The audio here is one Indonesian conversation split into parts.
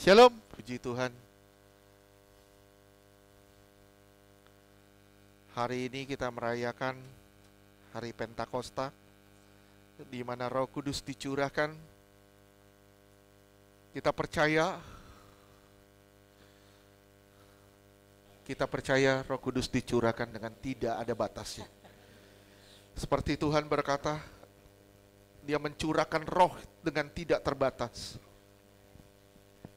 Shalom, puji Tuhan. Hari ini kita merayakan Hari Pentakosta, di mana Roh Kudus dicurahkan. Kita percaya Roh Kudus dicurahkan dengan tidak ada batasnya. Seperti Tuhan berkata, Dia mencurahkan roh dengan tidak terbatas.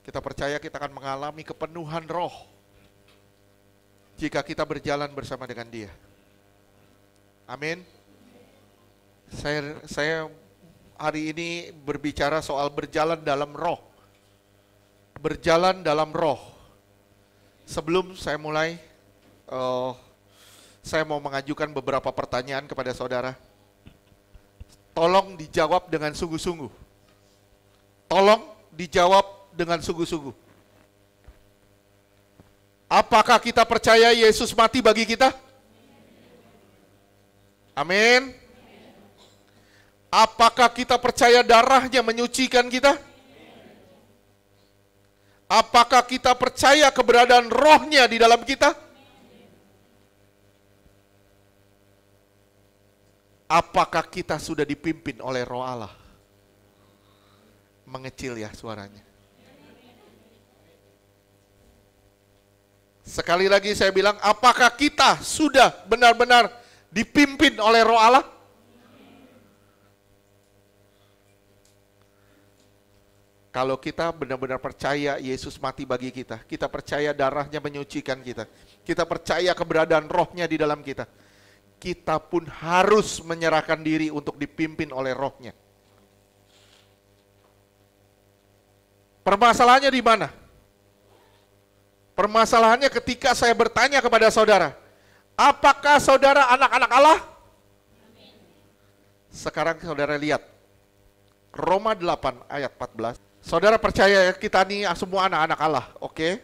Kita percaya kita akan mengalami kepenuhan roh jika kita berjalan bersama dengan Dia. Amin. Saya hari ini berbicara soal berjalan dalam roh. Berjalan dalam roh. Sebelum saya mulai, saya mau mengajukan beberapa pertanyaan kepada saudara. Tolong dijawab dengan sungguh-sungguh. Tolong dijawab dengan sungguh-sungguh. Apakah kita percaya Yesus mati bagi kita? Amin. Apakah kita percaya darahnya menyucikan kita? Apakah kita percaya keberadaan rohnya di dalam kita? Apakah kita sudah dipimpin oleh roh Allah? Mengecil ya suaranya. Sekali lagi saya bilang, apakah kita sudah benar-benar dipimpin oleh roh Allah? Kalau kita benar-benar percaya Yesus mati bagi kita, kita percaya darahnya menyucikan kita, kita percaya keberadaan rohnya di dalam kita, kita pun harus menyerahkan diri untuk dipimpin oleh rohnya. Permasalahannya di mana? Permasalahannya ketika saya bertanya kepada saudara, apakah saudara anak-anak Allah? Sekarang saudara lihat, Roma 8 ayat 14. Saudara percaya ya kita nih semua anak-anak Allah, oke?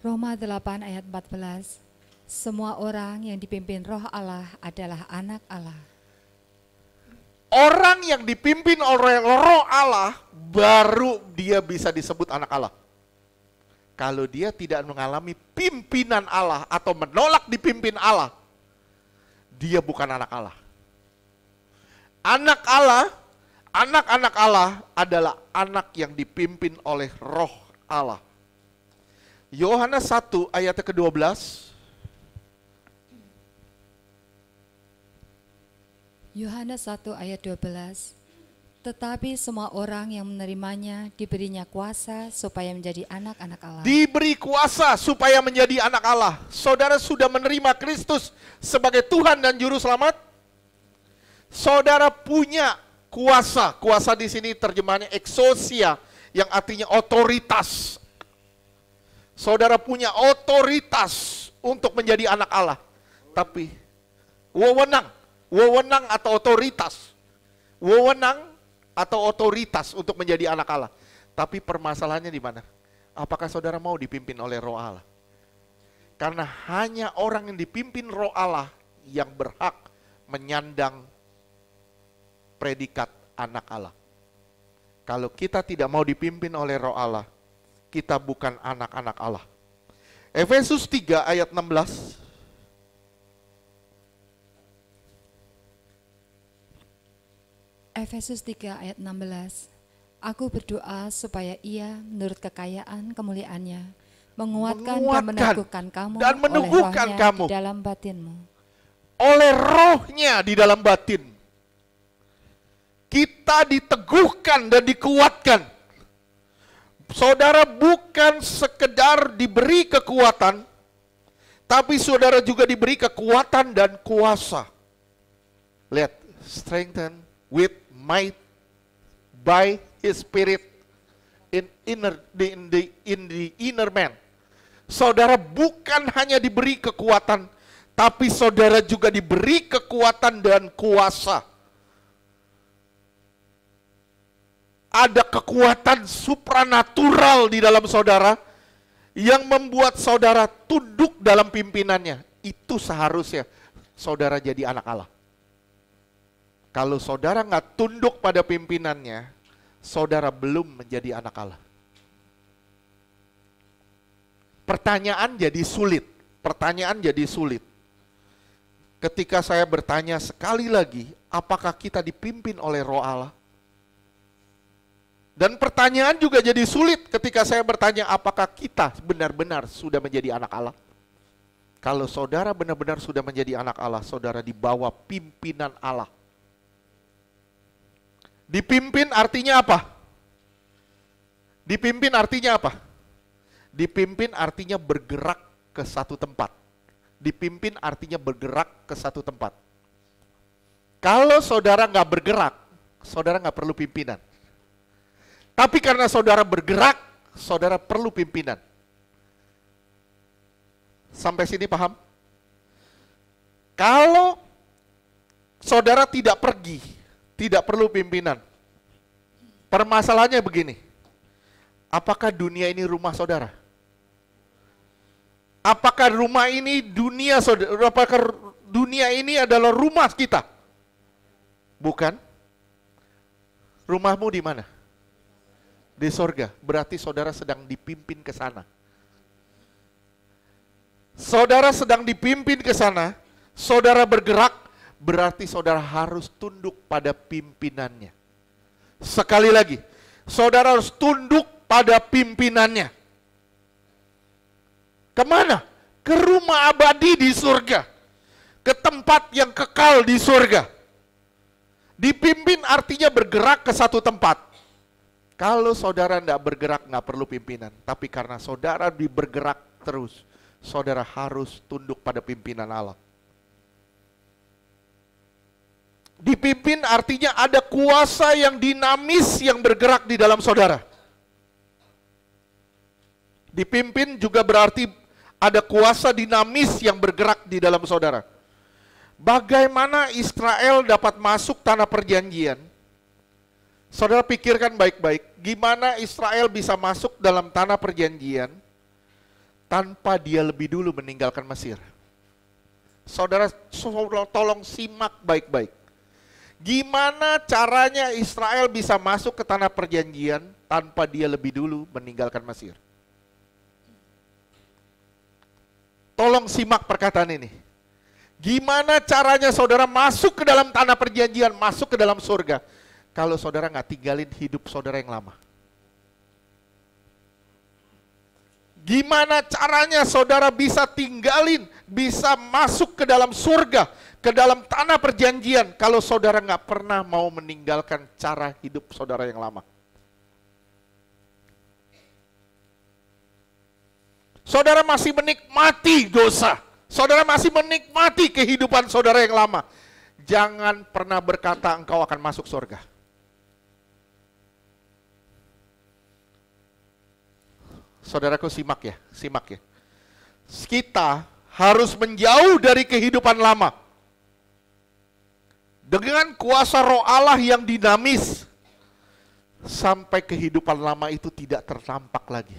Roma 8 ayat 14. Semua orang yang dipimpin roh Allah adalah anak Allah. Orang yang dipimpin oleh roh Allah, baru dia bisa disebut anak Allah. Kalau dia tidak mengalami pimpinan Allah atau menolak dipimpin Allah, dia bukan anak Allah. Anak Allah, anak-anak Allah adalah anak yang dipimpin oleh roh Allah. Yohanes 1 ayat ke-12. Yohanes 1 ayat 12. Tetapi semua orang yang menerimanya diberinya kuasa supaya menjadi anak-anak Allah. Diberi kuasa supaya menjadi anak Allah. Saudara sudah menerima Kristus sebagai Tuhan dan Juru Selamat? Saudara punya kuasa. Kuasa di sini terjemahannya exousia, yang artinya otoritas. Saudara punya otoritas untuk menjadi anak Allah. Tapi wewenang atau otoritas. Wewenang atau otoritas untuk menjadi anak Allah. Tapi permasalahannya di mana? Apakah saudara mau dipimpin oleh roh Allah? Karena hanya orang yang dipimpin roh Allah yang berhak menyandang predikat anak Allah. Kalau kita tidak mau dipimpin oleh roh Allah, kita bukan anak-anak Allah. Efesus 3 ayat 16. Efesus 3 ayat 16. Aku berdoa supaya ia menurut kekayaan kemuliaannya menguatkan dan meneguhkan kamu oleh rohnya di dalam batinmu. Oleh rohnya di dalam batin. Kita diteguhkan dan dikuatkan. Saudara bukan sekedar diberi kekuatan, tapi saudara juga diberi kekuatan dan kuasa. Lihat, strengthen with might by His Spirit in the inner man. Saudara bukan hanya diberi kekuatan, tapi saudara juga diberi kekuatan dan kuasa. Ada kekuatan supranatural di dalam saudara yang membuat saudara tunduk dalam pimpinannya. Itu seharusnya saudara jadi anak Allah. Kalau saudara nggak tunduk pada pimpinannya, saudara belum menjadi anak Allah. Pertanyaan jadi sulit. Pertanyaan jadi sulit. Ketika saya bertanya sekali lagi, apakah kita dipimpin oleh Roh Allah? Dan pertanyaan juga jadi sulit ketika saya bertanya apakah kita benar-benar sudah menjadi anak Allah. Kalau saudara benar-benar sudah menjadi anak Allah, saudara di bawah pimpinan Allah. Dipimpin artinya apa? Dipimpin artinya apa? Dipimpin artinya bergerak ke satu tempat. Dipimpin artinya bergerak ke satu tempat. Kalau saudara nggak bergerak, saudara nggak perlu pimpinan. Tapi karena saudara bergerak, saudara perlu pimpinan. Sampai sini paham? Kalau saudara tidak pergi, tidak perlu pimpinan. Permasalahannya begini. Apakah dunia ini rumah saudara? Apakah rumah ini dunia saudara? Apakah dunia ini adalah rumah kita? Bukan. Rumahmu di mana? Di sorga. Berarti saudara sedang dipimpin ke sana. Saudara sedang dipimpin ke sana, saudara bergerak, berarti saudara harus tunduk pada pimpinannya. Sekali lagi, saudara harus tunduk pada pimpinannya. Kemana? Ke rumah abadi di surga. Ke tempat yang kekal di surga. Dipimpin artinya bergerak ke satu tempat. Kalau saudara tidak bergerak, nggak perlu pimpinan. Tapi karena saudara bergerak terus, saudara harus tunduk pada pimpinan Allah. Dipimpin artinya ada kuasa yang dinamis yang bergerak di dalam saudara. Dipimpin juga berarti ada kuasa dinamis yang bergerak di dalam saudara. Bagaimana Israel dapat masuk tanah perjanjian? Saudara pikirkan baik-baik, gimana Israel bisa masuk dalam tanah perjanjian tanpa dia lebih dulu meninggalkan Mesir? Saudara tolong simak baik-baik. Gimana caranya Israel bisa masuk ke tanah perjanjian tanpa dia lebih dulu meninggalkan Mesir? Tolong simak perkataan ini. Gimana caranya saudara masuk ke dalam tanah perjanjian, masuk ke dalam surga, kalau saudara nggak tinggalin hidup saudara yang lama? Gimana caranya saudara bisa tinggalin, bisa masuk ke dalam surga, ke dalam tanah perjanjian, kalau saudara nggak pernah mau meninggalkan cara hidup saudara yang lama? Saudara masih menikmati dosa, saudara masih menikmati kehidupan saudara yang lama. Jangan pernah berkata engkau akan masuk surga. Saudaraku simak ya. Kita harus menjauh dari kehidupan lama. Dengan kuasa Roh Allah yang dinamis, sampai kehidupan lama itu tidak tertampak lagi.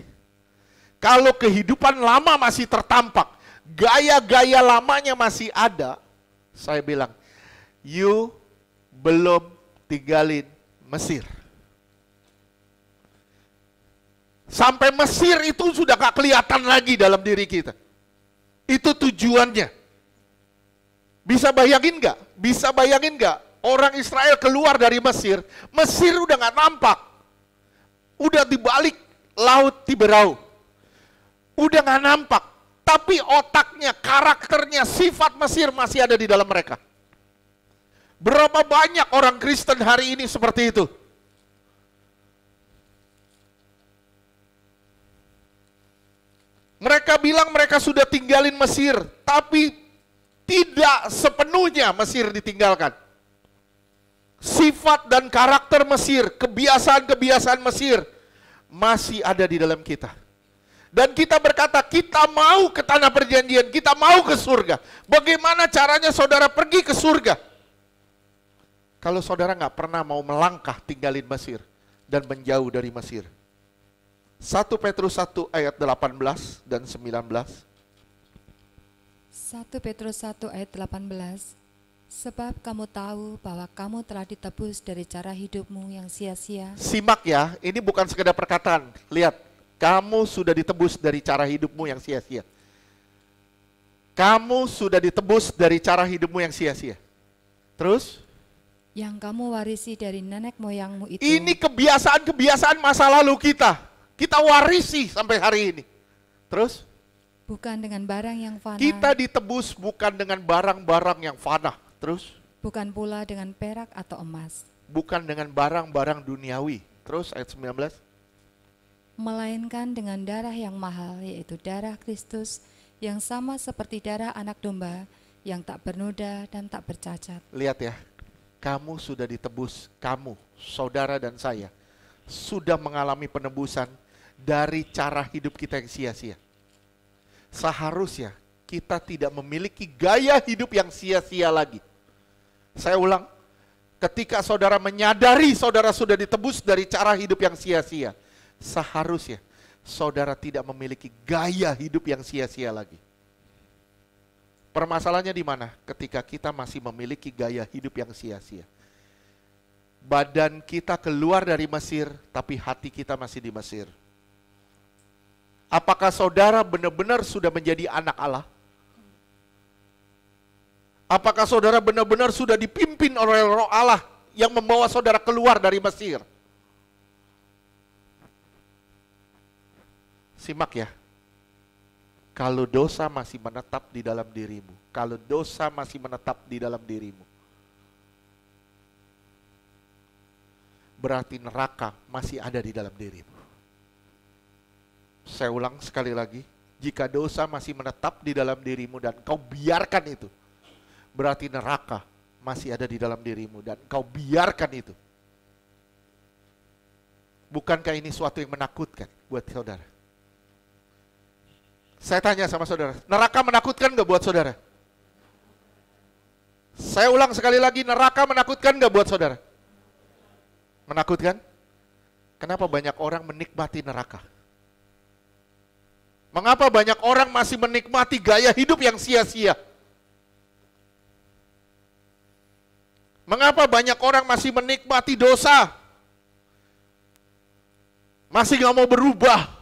Kalau kehidupan lama masih tertampak, gaya-gaya lamanya masih ada, saya bilang, you belum tinggalin Mesir. Sampai Mesir itu sudah gak kelihatan lagi dalam diri kita. Itu tujuannya. Bisa bayangin gak? Bisa bayangin gak? Orang Israel keluar dari Mesir, Mesir udah gak nampak. Udah di balik laut Tiberau. Udah gak nampak. Tapi otaknya, karakternya, sifat Mesir masih ada di dalam mereka. Berapa banyak orang Kristen hari ini seperti itu? Mereka bilang mereka sudah tinggalin Mesir, tapi tidak sepenuhnya Mesir ditinggalkan. Sifat dan karakter Mesir, kebiasaan-kebiasaan Mesir masih ada di dalam kita. Dan kita berkata, kita mau ke tanah perjanjian, kita mau ke surga. Bagaimana caranya saudara pergi ke surga? Kalau saudara nggak pernah mau melangkah tinggalin Mesir dan menjauh dari Mesir. 1 Petrus 1 ayat 18 dan 19. 1 Petrus 1 ayat 18. Sebab kamu tahu bahwa kamu telah ditebus dari cara hidupmu yang sia-sia. Simak ya, ini bukan sekedar perkataan. Lihat, kamu sudah ditebus dari cara hidupmu yang sia-sia. Kamu sudah ditebus dari cara hidupmu yang sia-sia. Terus? Yang kamu warisi dari nenek moyangmu itu. Ini kebiasaan-kebiasaan masa lalu kita. Kita warisi sampai hari ini. Terus? Bukan dengan barang yang fana. Kita ditebus bukan dengan barang-barang yang fana. Terus? Bukan pula dengan perak atau emas. Bukan dengan barang-barang duniawi. Terus ayat 19. Melainkan dengan darah yang mahal, yaitu darah Kristus, yang sama seperti darah anak domba, yang tak bernoda dan tak bercacat. Lihat ya, kamu sudah ditebus, kamu, saudara dan saya, sudah mengalami penebusan dari cara hidup kita yang sia-sia. Seharusnya kita tidak memiliki gaya hidup yang sia-sia lagi. Saya ulang, ketika saudara menyadari saudara sudah ditebus dari cara hidup yang sia-sia, seharusnya saudara tidak memiliki gaya hidup yang sia-sia lagi. Permasalahannya di mana? Ketika kita masih memiliki gaya hidup yang sia-sia. Badan kita keluar dari Mesir, tapi hati kita masih di Mesir. Apakah saudara benar-benar sudah menjadi anak Allah? Apakah saudara benar-benar sudah dipimpin oleh Roh Allah yang membawa saudara keluar dari Mesir? Simak ya. Kalau dosa masih menetap di dalam dirimu, kalau dosa masih menetap di dalam dirimu, berarti neraka masih ada di dalam dirimu. Saya ulang sekali lagi, jika dosa masih menetap di dalam dirimu dan kau biarkan itu, berarti neraka masih ada di dalam dirimu dan kau biarkan itu. Bukankah ini suatu yang menakutkan buat saudara? Saya tanya sama saudara, neraka menakutkan gak buat saudara? Saya ulang sekali lagi, neraka menakutkan gak buat saudara? Menakutkan? Kenapa banyak orang menikmati neraka? Mengapa banyak orang masih menikmati gaya hidup yang sia-sia? Mengapa banyak orang masih menikmati dosa? Masih gak mau berubah?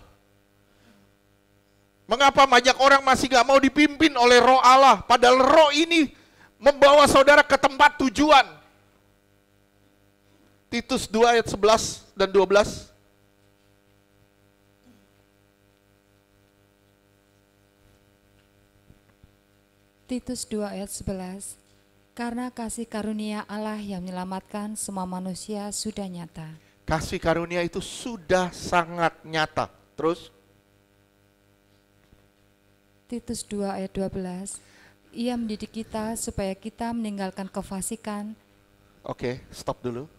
Mengapa banyak orang masih gak mau dipimpin oleh Roh Allah? Padahal Roh ini membawa saudara ke tempat tujuan. Titus 2 ayat 11 dan 12. Titus 2 ayat 11. Karena kasih karunia Allah yang menyelamatkan semua manusia sudah nyata. Kasih karunia itu sudah sangat nyata. Terus? Titus 2 ayat 12. Ia mendidik kita supaya kita meninggalkan kefasikan. Oke, stop dulu.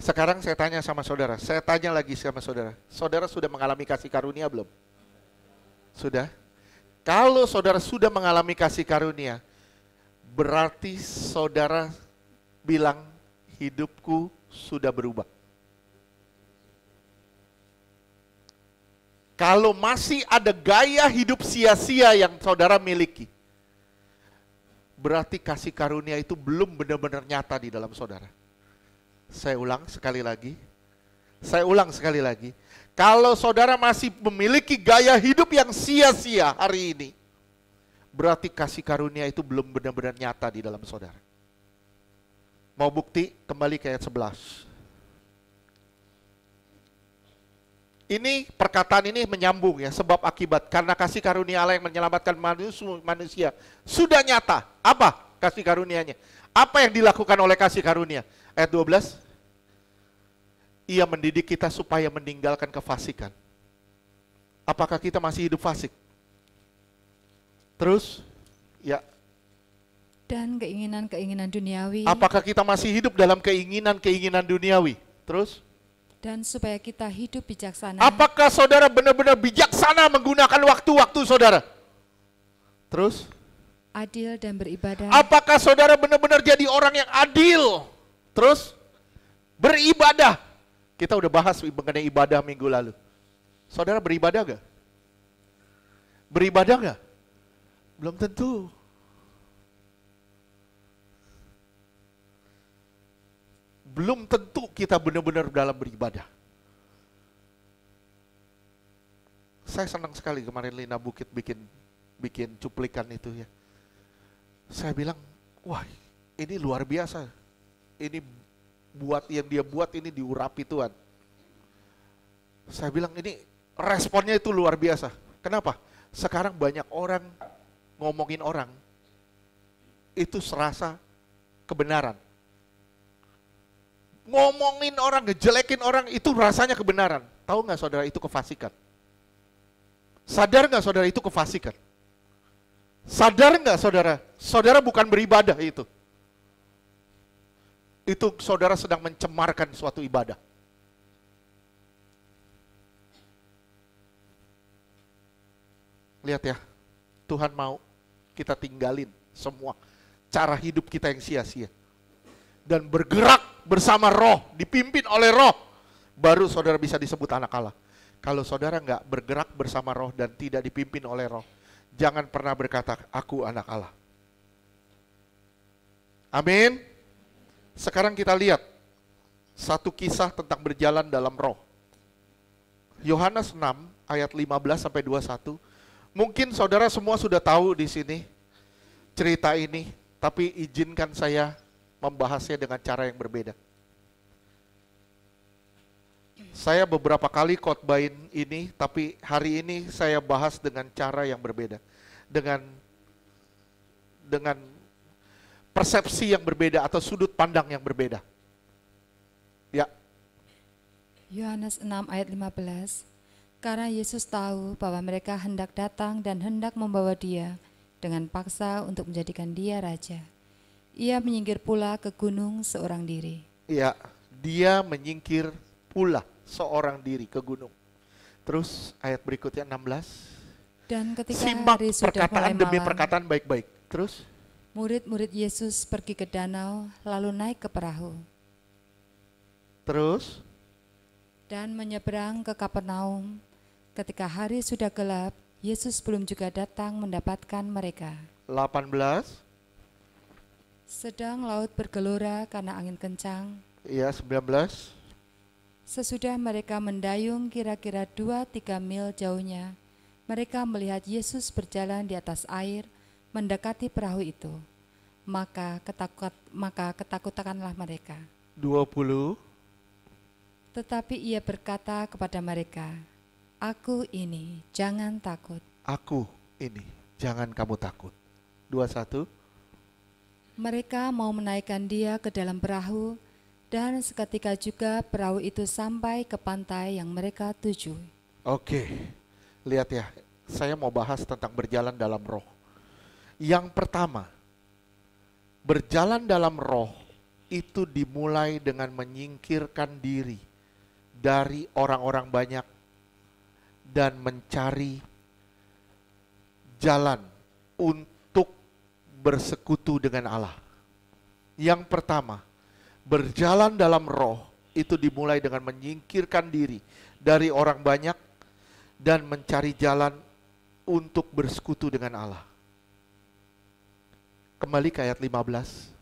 Sekarang saya tanya sama saudara. Saya tanya lagi sama saudara. Saudara sudah mengalami kasih karunia belum? Sudah? Kalau saudara sudah mengalami kasih karunia, berarti saudara bilang hidupku sudah berubah. Kalau masih ada gaya hidup sia-sia yang saudara miliki, berarti kasih karunia itu belum benar-benar nyata di dalam saudara. Saya ulang sekali lagi. Kalau saudara masih memiliki gaya hidup yang sia-sia hari ini, berarti kasih karunia itu belum benar-benar nyata di dalam saudara. Mau bukti? Kembali ke ayat 11. Ini perkataan ini menyambung ya, sebab akibat karena kasih karunia Allah yang menyelamatkan manusia sudah nyata. Apa kasih karunianya? Apa yang dilakukan oleh kasih karunia? Ayat 12. Ia mendidik kita supaya meninggalkan kefasikan. Apakah kita masih hidup fasik? Terus, ya. Dan keinginan-keinginan duniawi. Apakah kita masih hidup dalam keinginan-keinginan duniawi? Terus? Dan supaya kita hidup bijaksana. Apakah saudara benar-benar bijaksana menggunakan waktu-waktu saudara? Terus? Adil dan beribadah. Apakah saudara benar-benar jadi orang yang adil? Terus? Beribadah. Kita udah bahas mengenai ibadah minggu lalu. Saudara beribadah gak? Beribadah gak? Belum tentu. belum tentu kita benar-benar dalam beribadah. Saya senang sekali kemarin Lina Bukit bikin cuplikan itu ya. Saya bilang, wah ini luar biasa. Ini yang dia buat ini diurapi Tuhan. Saya bilang ini responnya itu luar biasa. Kenapa? Sekarang banyak orang ngomongin orang, itu serasa kebenaran. Ngomongin orang, ngejelekin orang, itu rasanya kebenaran. Tahu nggak saudara, itu kefasikan. Sadar nggak saudara, itu kefasikan. Sadar nggak saudara, saudara bukan beribadah itu. Itu saudara sedang mencemarkan suatu ibadah. Lihat ya, Tuhan mau kita tinggalin semua cara hidup kita yang sia-sia. Dan bergerak bersama roh, dipimpin oleh roh, baru saudara bisa disebut anak Allah. Kalau saudara nggak bergerak bersama roh dan tidak dipimpin oleh roh, jangan pernah berkata, aku anak Allah. Amin. Sekarang kita lihat satu kisah tentang berjalan dalam roh. Yohanes 6 ayat 15-21. Mungkin saudara semua sudah tahu di sini cerita ini, tapi izinkan saya membahasnya dengan cara yang berbeda. Saya beberapa kali khotbahin ini, tapi hari ini saya bahas dengan cara yang berbeda. Dengan persepsi yang berbeda atau sudut pandang yang berbeda. Ya. Yohanes 6 ayat 15. Karena Yesus tahu bahwa mereka hendak datang dan hendak membawa dia dengan paksa untuk menjadikan dia raja. Ia menyingkir pula ke gunung seorang diri. Iya, dia menyingkir pula seorang diri ke gunung. Terus ayat berikutnya 16. Dan ketika simak hari sudah perkataan mulai demi malam, perkataan baik-baik. Terus murid-murid Yesus pergi ke danau lalu naik ke perahu. Terus Dan menyeberang ke Kapernaum. Ketika hari sudah gelap, Yesus belum juga datang mendapatkan mereka. 18. Sedang laut bergelora karena angin kencang. Iya, 19. Sesudah mereka mendayung kira-kira 2-3 mil jauhnya, mereka melihat Yesus berjalan di atas air mendekati perahu itu. Maka ketakutanlah mereka. 20. Tetapi ia berkata kepada mereka, Aku ini, jangan takut. Aku ini, jangan kamu takut. 21. Mereka mau menaikkan dia ke dalam perahu, dan seketika juga perahu itu sampai ke pantai yang mereka tuju. Oke, lihat ya, saya mau bahas tentang berjalan dalam roh. Yang pertama, berjalan dalam roh itu dimulai dengan menyingkirkan diri dari orang-orang banyak dan mencari jalan untuk bersekutu dengan Allah. Yang pertama, berjalan dalam roh itu dimulai dengan menyingkirkan diri dari orang banyak dan mencari jalan untuk bersekutu dengan Allah. Kembali ke ayat 15.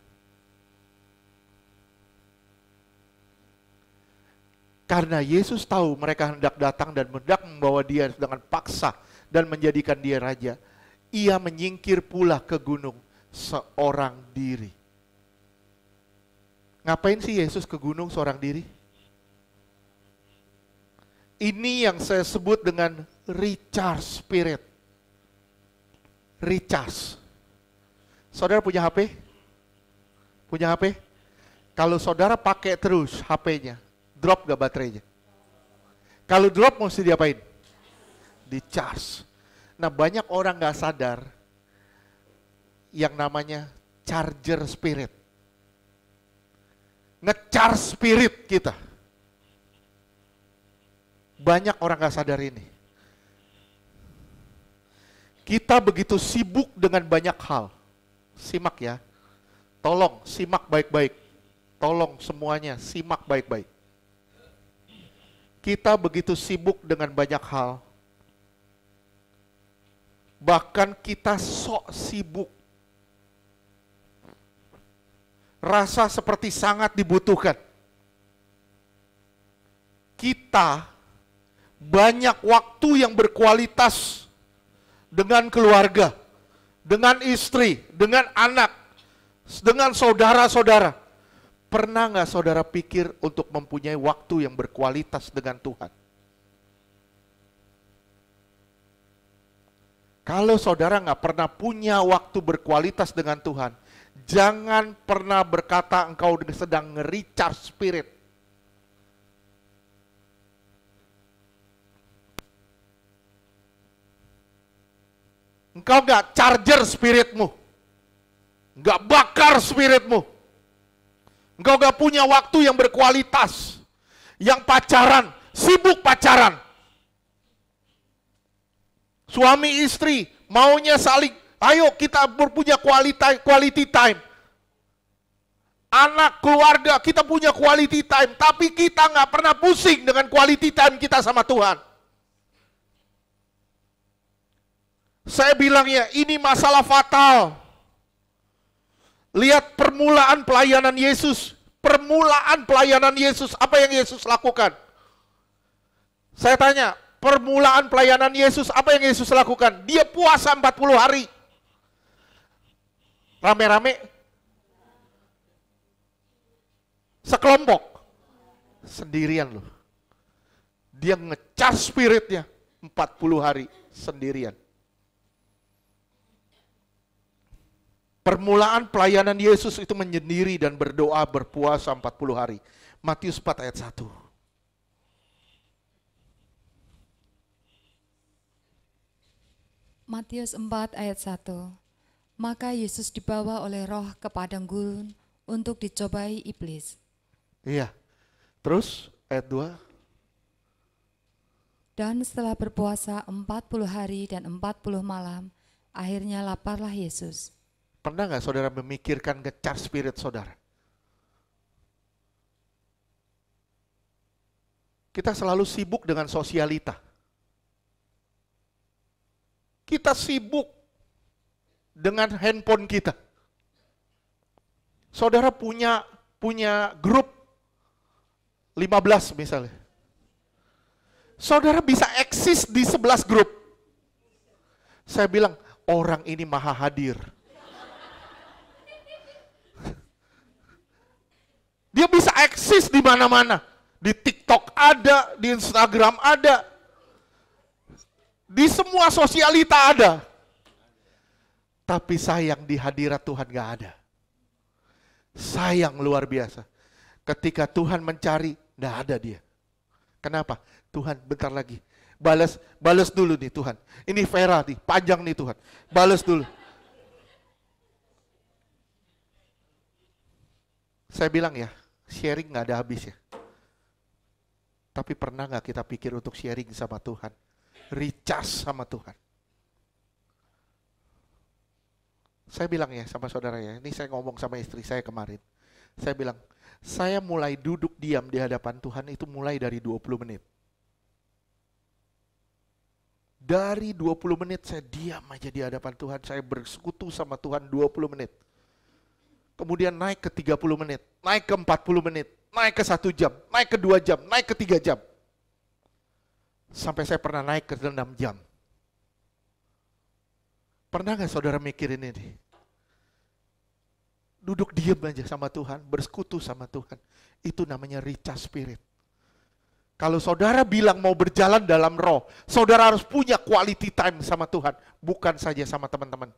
Karena Yesus tahu mereka hendak datang dan hendak membawa dia dengan paksa dan menjadikan dia raja, ia menyingkir pula ke gunung seorang diri. Ngapain sih Yesus ke gunung seorang diri? Ini yang saya sebut dengan recharge spirit. Recharge. Saudara punya HP? Punya HP? Kalau saudara pakai terus HP-nya, drop gak baterainya? Kalau drop mesti diapain? Di-charge. Nah, banyak orang gak sadar yang namanya charger spirit. Nge-charge spirit kita. Banyak orang gak sadar ini. Kita begitu sibuk dengan banyak hal. Simak ya. Tolong simak baik-baik. Tolong semuanya simak baik-baik. Kita begitu sibuk dengan banyak hal. Bahkan kita sok sibuk. Rasa seperti sangat dibutuhkan. kita banyak waktu yang berkualitas dengan keluarga, dengan istri, dengan anak, dengan saudara-saudara. Pernah nggak saudara pikir untuk mempunyai waktu yang berkualitas dengan Tuhan? Kalau saudara nggak pernah punya waktu berkualitas dengan Tuhan, jangan pernah berkata engkau sedang nge-recharge spirit. Engkau nggak charger spiritmu, nggak bakar spiritmu. Engkau nggak punya waktu yang berkualitas, yang pacaran, sibuk pacaran. Suami istri maunya saling, ayo kita berpunya quality time. Anak, keluarga, kita punya quality time, tapi kita nggak pernah pusing dengan quality time kita sama Tuhan. Saya bilangnya ini masalah fatal. Lihat permulaan pelayanan Yesus. Permulaan pelayanan Yesus. Apa yang Yesus lakukan? Saya tanya, permulaan pelayanan Yesus, apa yang Yesus lakukan? Dia puasa 40 hari. Rame-rame. Sekelompok. Sendirian loh. Dia ngecas spiritnya 40 hari sendirian. Permulaan pelayanan Yesus itu menyendiri dan berdoa berpuasa 40 hari. Matius 4 ayat 1. Matius 4 ayat 1. Maka Yesus dibawa oleh Roh ke padang gurun untuk dicobai iblis. Iya. Terus ayat 2. Dan setelah berpuasa 40 hari dan 40 malam, akhirnya laparlah Yesus. Pernah nggak saudara memikirkan ngecas spirit saudara? Kita selalu sibuk dengan sosialita. Kita sibuk dengan handphone kita. Saudara punya grup 15 misalnya. Saudara bisa eksis di 11 grup. Saya bilang, orang ini maha hadir. Dia bisa eksis di mana-mana. Di TikTok ada, di Instagram ada. Di semua sosialita ada. Tapi sayang di hadirat Tuhan gak ada. Sayang luar biasa. Ketika Tuhan mencari, gak ada dia. Kenapa? Tuhan bentar lagi. Balas dulu nih Tuhan. Ini Vera nih, panjang nih Tuhan. Balas dulu. Saya bilang ya, sharing gak ada habis ya. Tapi pernah gak kita pikir untuk sharing sama Tuhan? Recharge sama Tuhan. Saya bilang ya sama saudara ya, ini saya ngomong sama istri saya kemarin. Saya bilang, saya mulai duduk diam di hadapan Tuhan itu mulai dari 20 menit. Dari 20 menit saya diam aja di hadapan Tuhan, saya bersekutu sama Tuhan 20 menit. Kemudian naik ke 30 menit, naik ke 40 menit, naik ke 1 jam, naik ke 2 jam, naik ke 3 jam. Sampai saya pernah naik ke 6 jam. Pernah gak saudara mikirin ini? Duduk diam aja sama Tuhan, bersekutu sama Tuhan. Itu namanya recharge spirit. Kalau saudara bilang mau berjalan dalam roh, saudara harus punya quality time sama Tuhan, bukan saja sama teman-teman.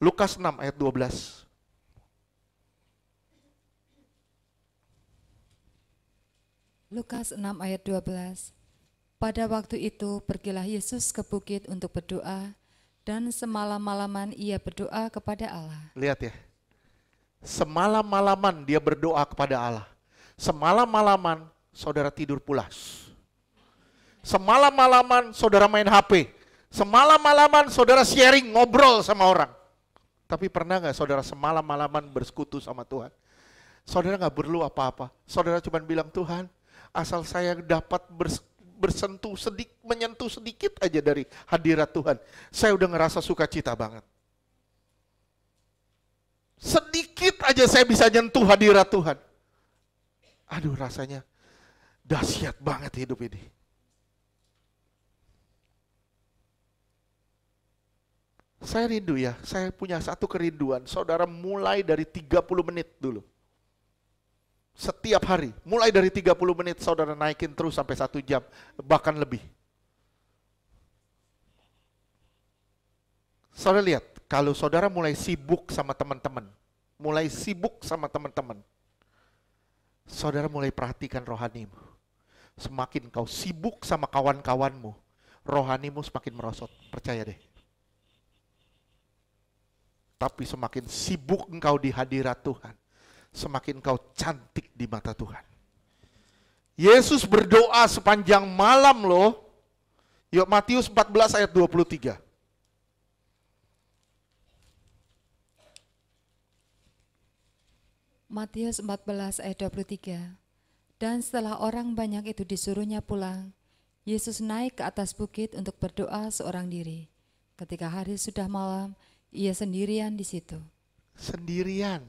Lukas 6 ayat 12. Lukas 6 ayat 12. Pada waktu itu pergilah Yesus ke bukit untuk berdoa, dan semalam-malaman ia berdoa kepada Allah. Lihat ya, semalam-malaman dia berdoa kepada Allah. Semalam-malaman saudara tidur pulas. Semalam-malaman saudara main HP. Semalam-malaman saudara sharing, ngobrol sama orang. Tapi pernah gak saudara semalam-malaman bersekutu sama Tuhan? Saudara gak perlu apa-apa. Saudara cuma bilang, Tuhan, asal saya dapat menyentuh sedikit aja dari hadirat Tuhan, saya udah ngerasa sukacita banget. Sedikit aja saya bisa nyentuh hadirat Tuhan, Aduh, rasanya dahsyat banget hidup ini. Saya rindu ya, saya punya satu kerinduan. Saudara mulai dari 30 menit dulu. Setiap hari, mulai dari 30 menit saudara naikin terus sampai 1 jam, bahkan lebih. Saudara lihat, kalau saudara mulai sibuk sama teman-teman, saudara mulai perhatikan rohanimu. Semakin kau sibuk sama kawan-kawanmu, rohanimu semakin merosot, percaya deh. Tapi semakin sibuk engkau di hadirat Tuhan, semakin engkau cantik di mata Tuhan. Yesus berdoa sepanjang malam loh. Yuk Matius 14 ayat 23. Matius 14 ayat 23. Dan setelah orang banyak itu disuruhnya pulang, Yesus naik ke atas bukit untuk berdoa seorang diri. Ketika hari sudah malam, ia sendirian di situ. Sendirian.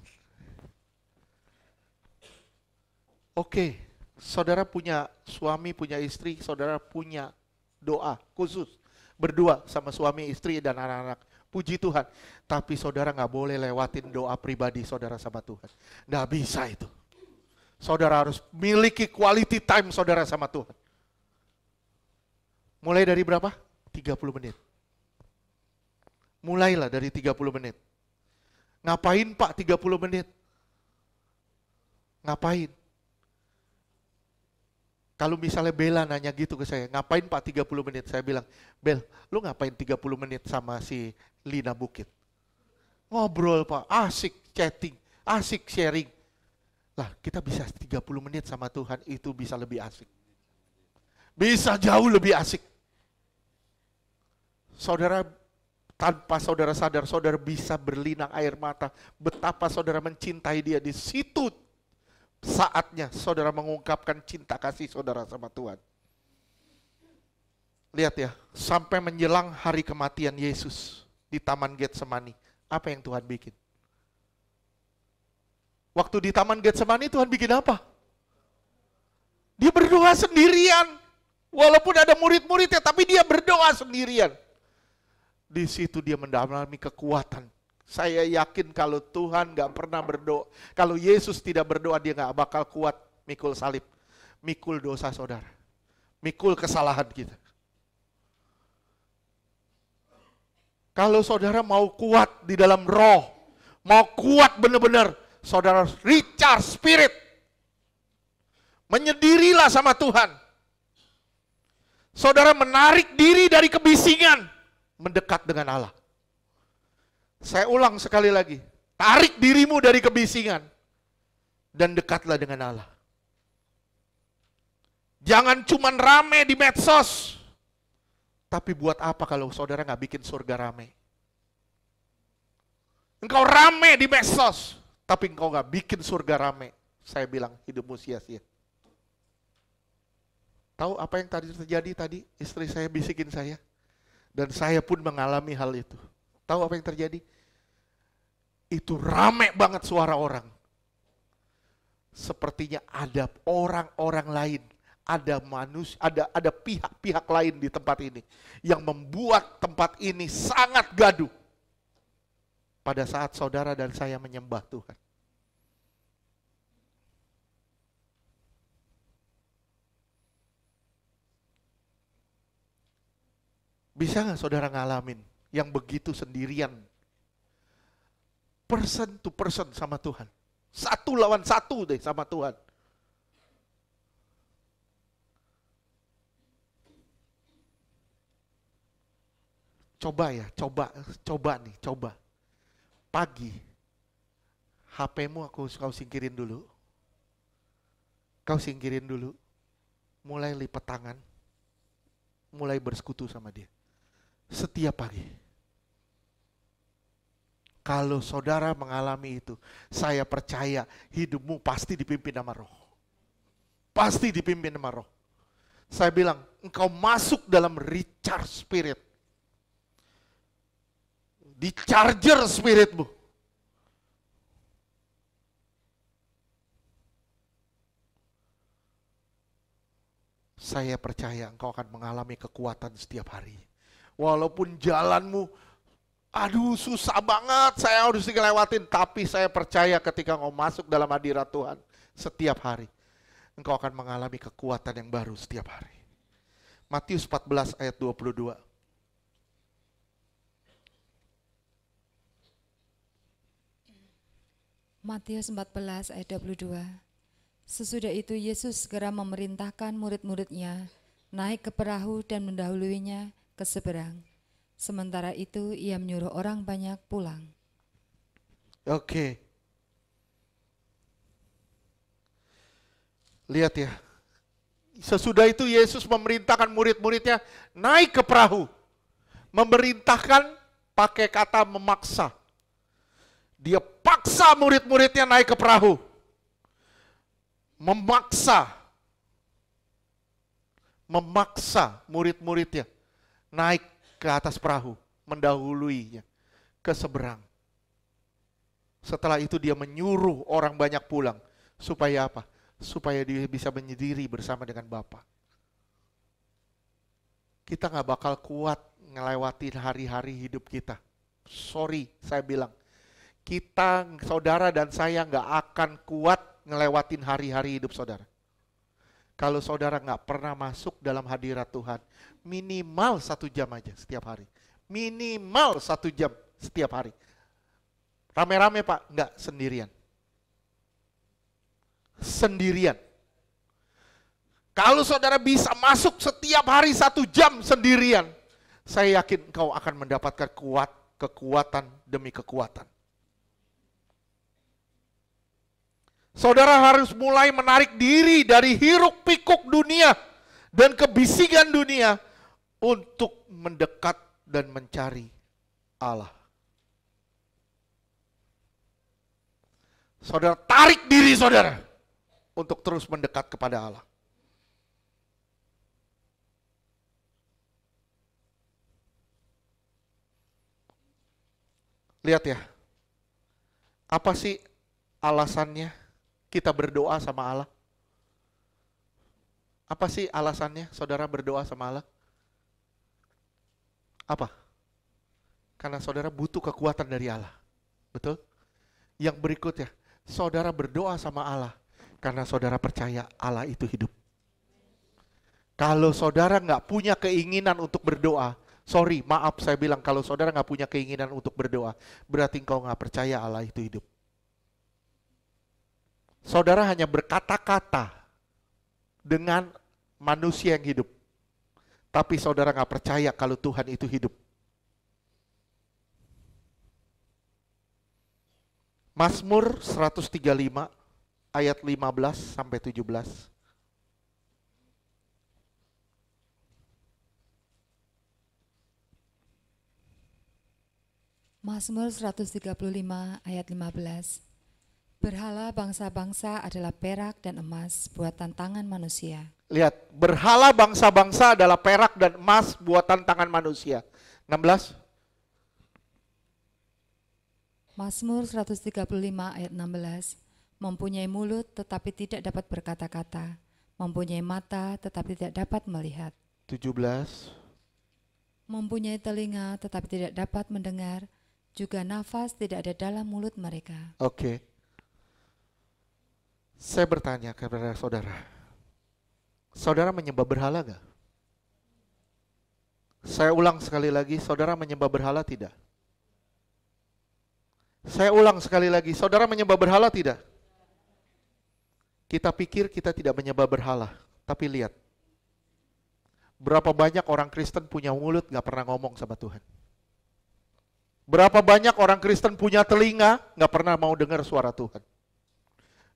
Oke, saudara punya suami, punya istri, saudara punya doa khusus. Berdua sama suami, istri, dan anak-anak. Puji Tuhan. Tapi saudara gak boleh lewatin doa pribadi saudara sama Tuhan. Gak bisa itu. Saudara harus miliki quality time saudara sama Tuhan. Mulai dari berapa? 30 menit. Mulailah dari 30 menit. Ngapain Pak 30 menit? Ngapain? Kalau misalnya Bella nanya gitu ke saya, ngapain Pak 30 menit? Saya bilang, Bel, lu ngapain 30 menit sama si Lina Bukit? Ngobrol Pak, asik chatting, asik sharing. Lah kita bisa 30 menit sama Tuhan, itu bisa lebih asik. Bisa jauh lebih asik. Saudara, tanpa saudara sadar, saudara bisa berlinang air mata. Betapa saudara mencintai dia, di situ saatnya saudara mengungkapkan cinta kasih saudara sama Tuhan. Lihat ya, sampai menjelang hari kematian Yesus di Taman Getsemani, apa yang Tuhan bikin? Waktu di Taman Getsemani Tuhan bikin apa? Dia berdoa sendirian. Walaupun ada murid-muridnya, tapi dia berdoa sendirian. Di situ dia mendalami kekuatan. Saya yakin kalau Tuhan gak pernah berdoa, kalau Yesus tidak berdoa, dia gak bakal kuat mikul salib, mikul dosa saudara, mikul kesalahan kita. Kalau saudara mau kuat di dalam roh, mau kuat benar-benar, saudara recharge spirit, menyendirilah sama Tuhan. Saudara menarik diri dari kebisingan, mendekat dengan Allah. Saya ulang sekali lagi, tarik dirimu dari kebisingan dan dekatlah dengan Allah. Jangan cuman rame di medsos, tapi buat apa kalau saudara gak bikin surga rame? Engkau rame di medsos, tapi engkau gak bikin surga rame. Saya bilang hidupmu sia-sia. Tahu apa yang tadi terjadi tadi? Istri saya bisikin saya, dan saya pun mengalami hal itu. Tahu apa yang terjadi? Itu rame banget suara orang. Sepertinya ada orang-orang lain, ada manusia, ada pihak-pihak lain di tempat ini yang membuat tempat ini sangat gaduh pada saat saudara dan saya menyembah Tuhan. Bisa nggak saudara ngalamin yang begitu sendirian, person to person sama Tuhan, 1 lawan 1 deh sama Tuhan? Coba ya, coba. Pagi, HP-mu kau singkirin dulu. Kau singkirin dulu, mulai lipat tangan, mulai bersekutu sama dia. Setiap pagi. Kalau saudara mengalami itu, saya percaya hidupmu pasti dipimpin sama Roh. Pasti dipimpin sama Roh. Saya bilang, engkau masuk dalam recharge spirit. Di charger spiritmu. Saya percaya engkau akan mengalami kekuatan setiap hari. Walaupun jalanmu, aduh susah banget, saya harus dilewatin. Tapi saya percaya ketika engkau masuk dalam hadirat Tuhan setiap hari, engkau akan mengalami kekuatan yang baru setiap hari. Matius 14 ayat 22. Matius 14 ayat 22. Sesudah itu Yesus segera memerintahkan murid-muridnya naik ke perahu dan mendahuluinya ke seberang. Sementara itu ia menyuruh orang banyak pulang. Oke. Lihat ya. Sesudah itu Yesus memerintahkan murid-muridnya naik ke perahu. Memerintahkan pakai kata memaksa. Dia paksa murid-muridnya naik ke perahu. Memaksa murid-muridnya naik ke atas perahu, mendahuluinya ke seberang. Setelah itu dia menyuruh orang banyak pulang. Supaya apa? Supaya dia bisa menyendiri bersama dengan Bapa. Kita gak bakal kuat ngelewatin hari-hari hidup kita. Sorry, saya bilang. Kita, saudara dan saya gak akan kuat ngelewatin hari-hari hidup saudara. Kalau saudara gak pernah masuk dalam hadirat Tuhan, minimal 1 jam aja setiap hari. Minimal 1 jam setiap hari. Rame-rame Pak? Enggak, sendirian. Sendirian. Kalau saudara bisa masuk setiap hari 1 jam sendirian, saya yakin engkau akan mendapatkan kekuatan demi kekuatan. Saudara harus mulai menarik diri dari hiruk pikuk dunia dan kebisikan dunia untuk mendekat dan mencari Allah. Saudara tarik diri saudara untuk terus mendekat kepada Allah. Lihat ya, apa sih alasannya kita berdoa sama Allah? Apa sih alasannya saudara berdoa sama Allah? Apa? Karena saudara butuh kekuatan dari Allah. Betul? Yang berikutnya, saudara berdoa sama Allah karena saudara percaya Allah itu hidup. Kalau saudara nggak punya keinginan untuk berdoa, sorry, maaf saya bilang, kalau saudara nggak punya keinginan untuk berdoa, berarti engkau nggak percaya Allah itu hidup. Saudara hanya berkata-kata dengan manusia yang hidup. Tapi saudara gak percaya kalau Tuhan itu hidup. Mazmur 135 ayat 15 sampai 17. Mazmur 135 ayat 15. Berhala bangsa-bangsa adalah perak dan emas buatan tangan manusia. Lihat, berhala bangsa-bangsa adalah perak dan emas buatan tangan manusia. 16. Mazmur 135 ayat 16. Mempunyai mulut tetapi tidak dapat berkata-kata, mempunyai mata tetapi tidak dapat melihat. 17. Mempunyai telinga tetapi tidak dapat mendengar, juga nafas tidak ada dalam mulut mereka. Oke. Saya bertanya kepada saudara, saudara menyembah berhala gak? Saya ulang sekali lagi, saudara menyembah berhala tidak? Saya ulang sekali lagi, saudara menyembah berhala tidak? Kita pikir kita tidak menyembah berhala, tapi lihat, berapa banyak orang Kristen punya mulut gak pernah ngomong sama Tuhan. Berapa banyak orang Kristen punya telinga gak pernah mau dengar suara Tuhan.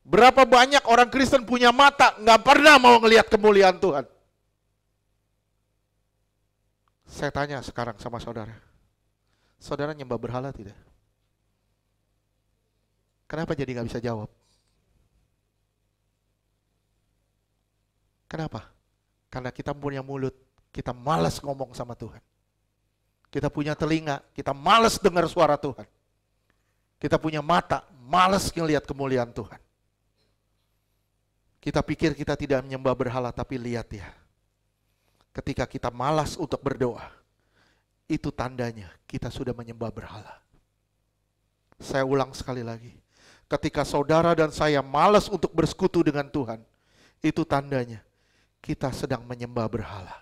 Berapa banyak orang Kristen punya mata, nggak pernah mau ngelihat kemuliaan Tuhan. Saya tanya sekarang sama saudara, saudara nyembah berhala tidak? Kenapa jadi nggak bisa jawab? Kenapa? Karena kita punya mulut, kita malas ngomong sama Tuhan. Kita punya telinga, kita malas dengar suara Tuhan. Kita punya mata, malas ngelihat kemuliaan Tuhan. Kita pikir kita tidak menyembah berhala, tapi lihat ya, Ketika kita malas untuk berdoa, itu tandanya kita sudah menyembah berhala. Saya ulang sekali lagi. Ketika saudara dan saya malas untuk bersekutu dengan Tuhan, itu tandanya kita sedang menyembah berhala.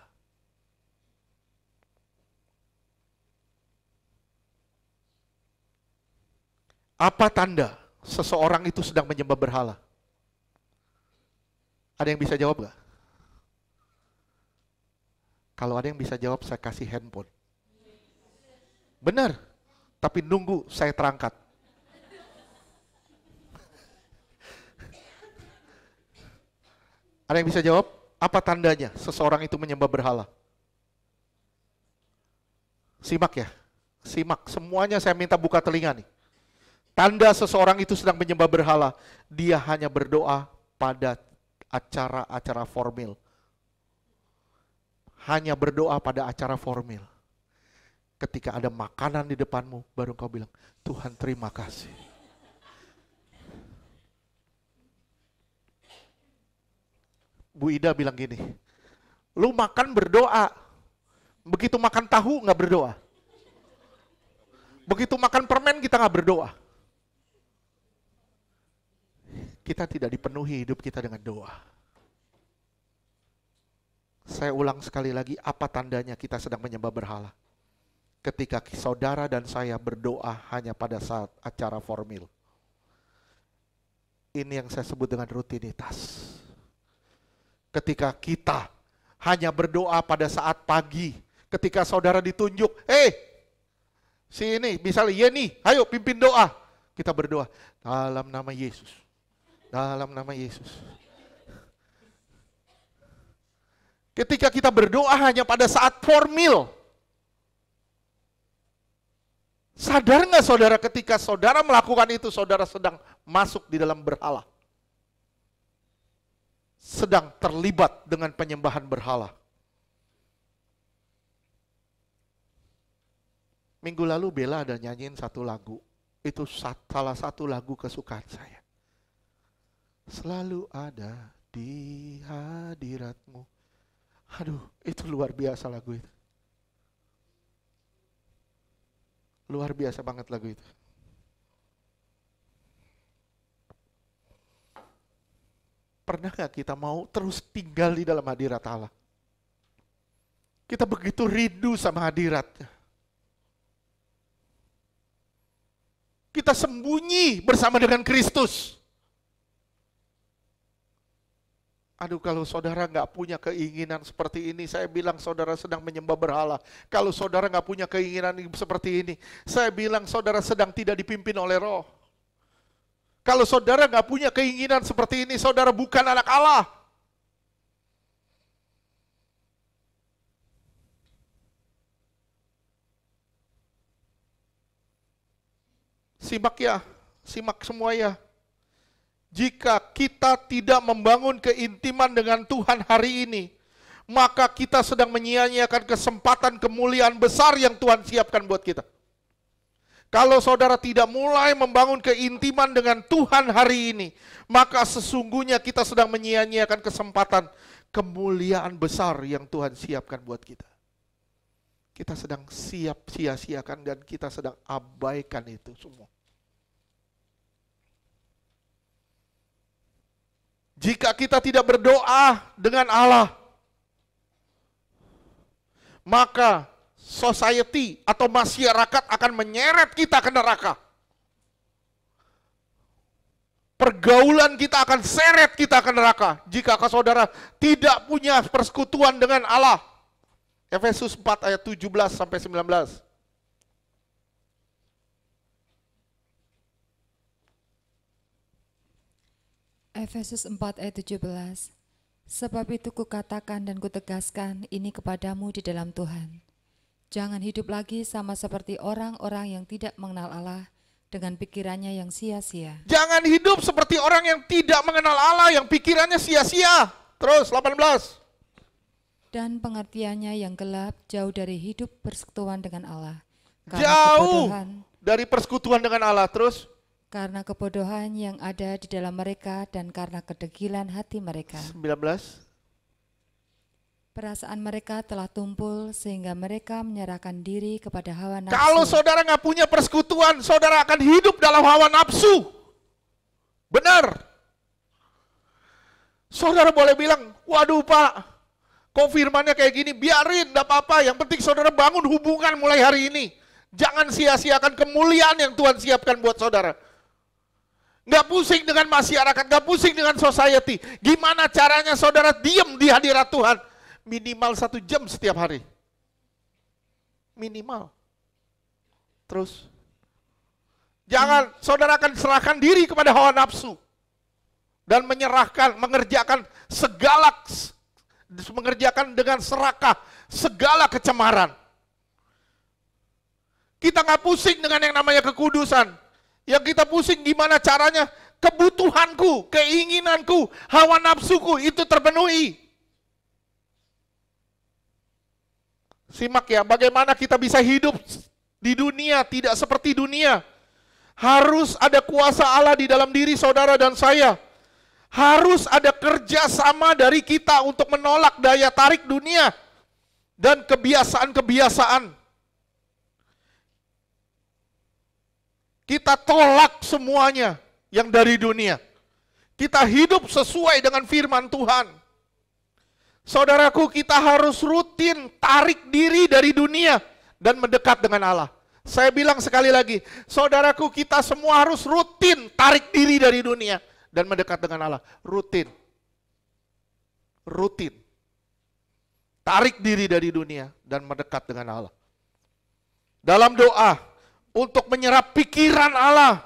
Apa tanda seseorang itu sedang menyembah berhala? Ada yang bisa jawab gak? Kalau ada yang bisa jawab, saya kasih handphone. Benar, tapi nunggu saya terangkat. Ada yang bisa jawab? Apa tandanya seseorang itu menyembah berhala? Simak ya, simak. Semuanya saya minta buka telinga nih. Tanda seseorang itu sedang menyembah berhala, dia hanya berdoa pada acara-acara formal. Hanya berdoa pada acara formal. Ketika ada makanan di depanmu, baru kau bilang, Tuhan terima kasih. Bu Ida bilang gini, lu makan berdoa, begitu makan tahu nggak berdoa. Begitu makan permen kita nggak berdoa. Kita tidak dipenuhi hidup kita dengan doa. Saya ulang sekali lagi, apa tandanya kita sedang menyembah berhala? Ketika saudara dan saya berdoa hanya pada saat acara formal. Ini yang saya sebut dengan rutinitas. Ketika kita hanya berdoa pada saat pagi, ketika saudara ditunjuk, si ini, misalnya Yeni, ayo pimpin doa. Kita berdoa, dalam nama Yesus. Dalam nama Yesus. Ketika kita berdoa hanya pada saat formal. Sadar nggak saudara, ketika saudara melakukan itu, saudara sedang masuk di dalam berhala. Sedang terlibat dengan penyembahan berhala. Minggu lalu Bella ada nyanyiin satu lagu. Itu salah satu lagu kesukaan saya. Selalu ada di hadiratmu. Aduh, itu luar biasa lagu itu. Luar biasa banget lagu itu. Pernah gak kita mau terus tinggal di dalam hadirat Allah? Kita begitu rindu sama hadiratnya. Kita sembunyi bersama dengan Kristus. Aduh, kalau saudara nggak punya keinginan seperti ini, saya bilang saudara sedang menyembah berhala. Kalau saudara nggak punya keinginan seperti ini, saya bilang saudara sedang tidak dipimpin oleh Roh. Kalau saudara nggak punya keinginan seperti ini, saudara bukan anak Allah. Simak ya, simak semua ya. Jika kita tidak membangun keintiman dengan Tuhan hari ini, maka kita sedang menyia-nyiakan kesempatan kemuliaan besar yang Tuhan siapkan buat kita. Kalau saudara tidak mulai membangun keintiman dengan Tuhan hari ini, maka sesungguhnya kita sedang menyia-nyiakan kesempatan kemuliaan besar yang Tuhan siapkan buat kita. Kita sedang sia-siakan dan kita sedang abaikan itu semua. Jika kita tidak berdoa dengan Allah, maka society atau masyarakat akan menyeret kita ke neraka. Pergaulan kita akan seret kita ke neraka jika saudara tidak punya persekutuan dengan Allah. Efesus 4 ayat 17 sampai 19. Efesus 4 ayat 17. Sebab itu kukatakan dan kutegaskan ini kepadamu di dalam Tuhan. Jangan hidup lagi sama seperti orang-orang yang tidak mengenal Allah dengan pikirannya yang sia-sia. Jangan hidup seperti orang yang tidak mengenal Allah, yang pikirannya sia-sia. Terus 18. Dan pengertiannya yang gelap jauh dari hidup persekutuan dengan Allah. Jauh dari persekutuan dengan Allah. Terus karena kebodohan yang ada di dalam mereka dan karena kedegilan hati mereka. 19. Perasaan mereka telah tumpul sehingga mereka menyerahkan diri kepada hawa nafsu. Kalau saudara nggak punya persekutuan, saudara akan hidup dalam hawa nafsu. Benar. Saudara boleh bilang, waduh Pak, kok firmannya kayak gini? Biarin, enggak apa-apa. Yang penting saudara bangun hubungan mulai hari ini. Jangan sia-siakan kemuliaan yang Tuhan siapkan buat saudara. Nggak pusing dengan masyarakat, nggak pusing dengan society. Gimana caranya saudara diam di hadirat Tuhan? Minimal 1 jam setiap hari. Minimal. Terus. Jangan, saudara akan serahkan diri kepada hawa nafsu. Dan mengerjakan dengan serakah segala kecemaran. Kita nggak pusing dengan yang namanya kekudusan. Yang kita pusing gimana caranya kebutuhanku, keinginanku, hawa nafsuku itu terpenuhi. Simak ya, bagaimana kita bisa hidup di dunia tidak seperti dunia. Harus ada kuasa Allah di dalam diri saudara dan saya. Harus ada kerjasama dari kita untuk menolak daya tarik dunia dan kebiasaan-kebiasaan. Kita tolak semuanya yang dari dunia. Kita hidup sesuai dengan firman Tuhan. Saudaraku, kita harus rutin tarik diri dari dunia dan mendekat dengan Allah. Saya bilang sekali lagi, saudaraku, kita semua harus rutin tarik diri dari dunia dan mendekat dengan Allah. Rutin. Rutin. Tarik diri dari dunia dan mendekat dengan Allah. Dalam doa, untuk menyerap pikiran Allah,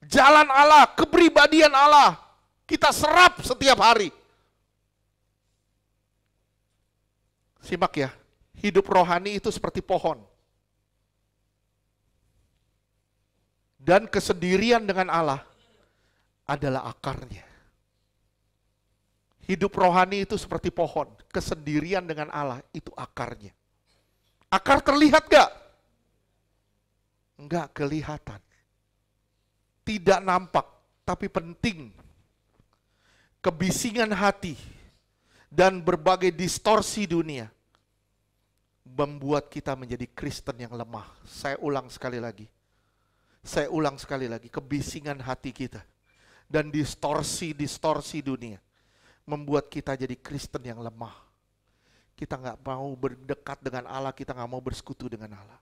jalan Allah, kepribadian Allah, kita serap setiap hari. Simak ya, hidup rohani itu seperti pohon. Dan kesendirian dengan Allah adalah akarnya. Hidup rohani itu seperti pohon, kesendirian dengan Allah itu akarnya. Akar terlihat gak? Enggak kelihatan. Tidak nampak, tapi penting. Kebisingan hati dan berbagai distorsi dunia membuat kita menjadi Kristen yang lemah. Saya ulang sekali lagi. Kebisingan hati kita dan distorsi dunia membuat kita jadi Kristen yang lemah. Kita nggak mau berdekat dengan Allah, kita nggak mau bersekutu dengan Allah.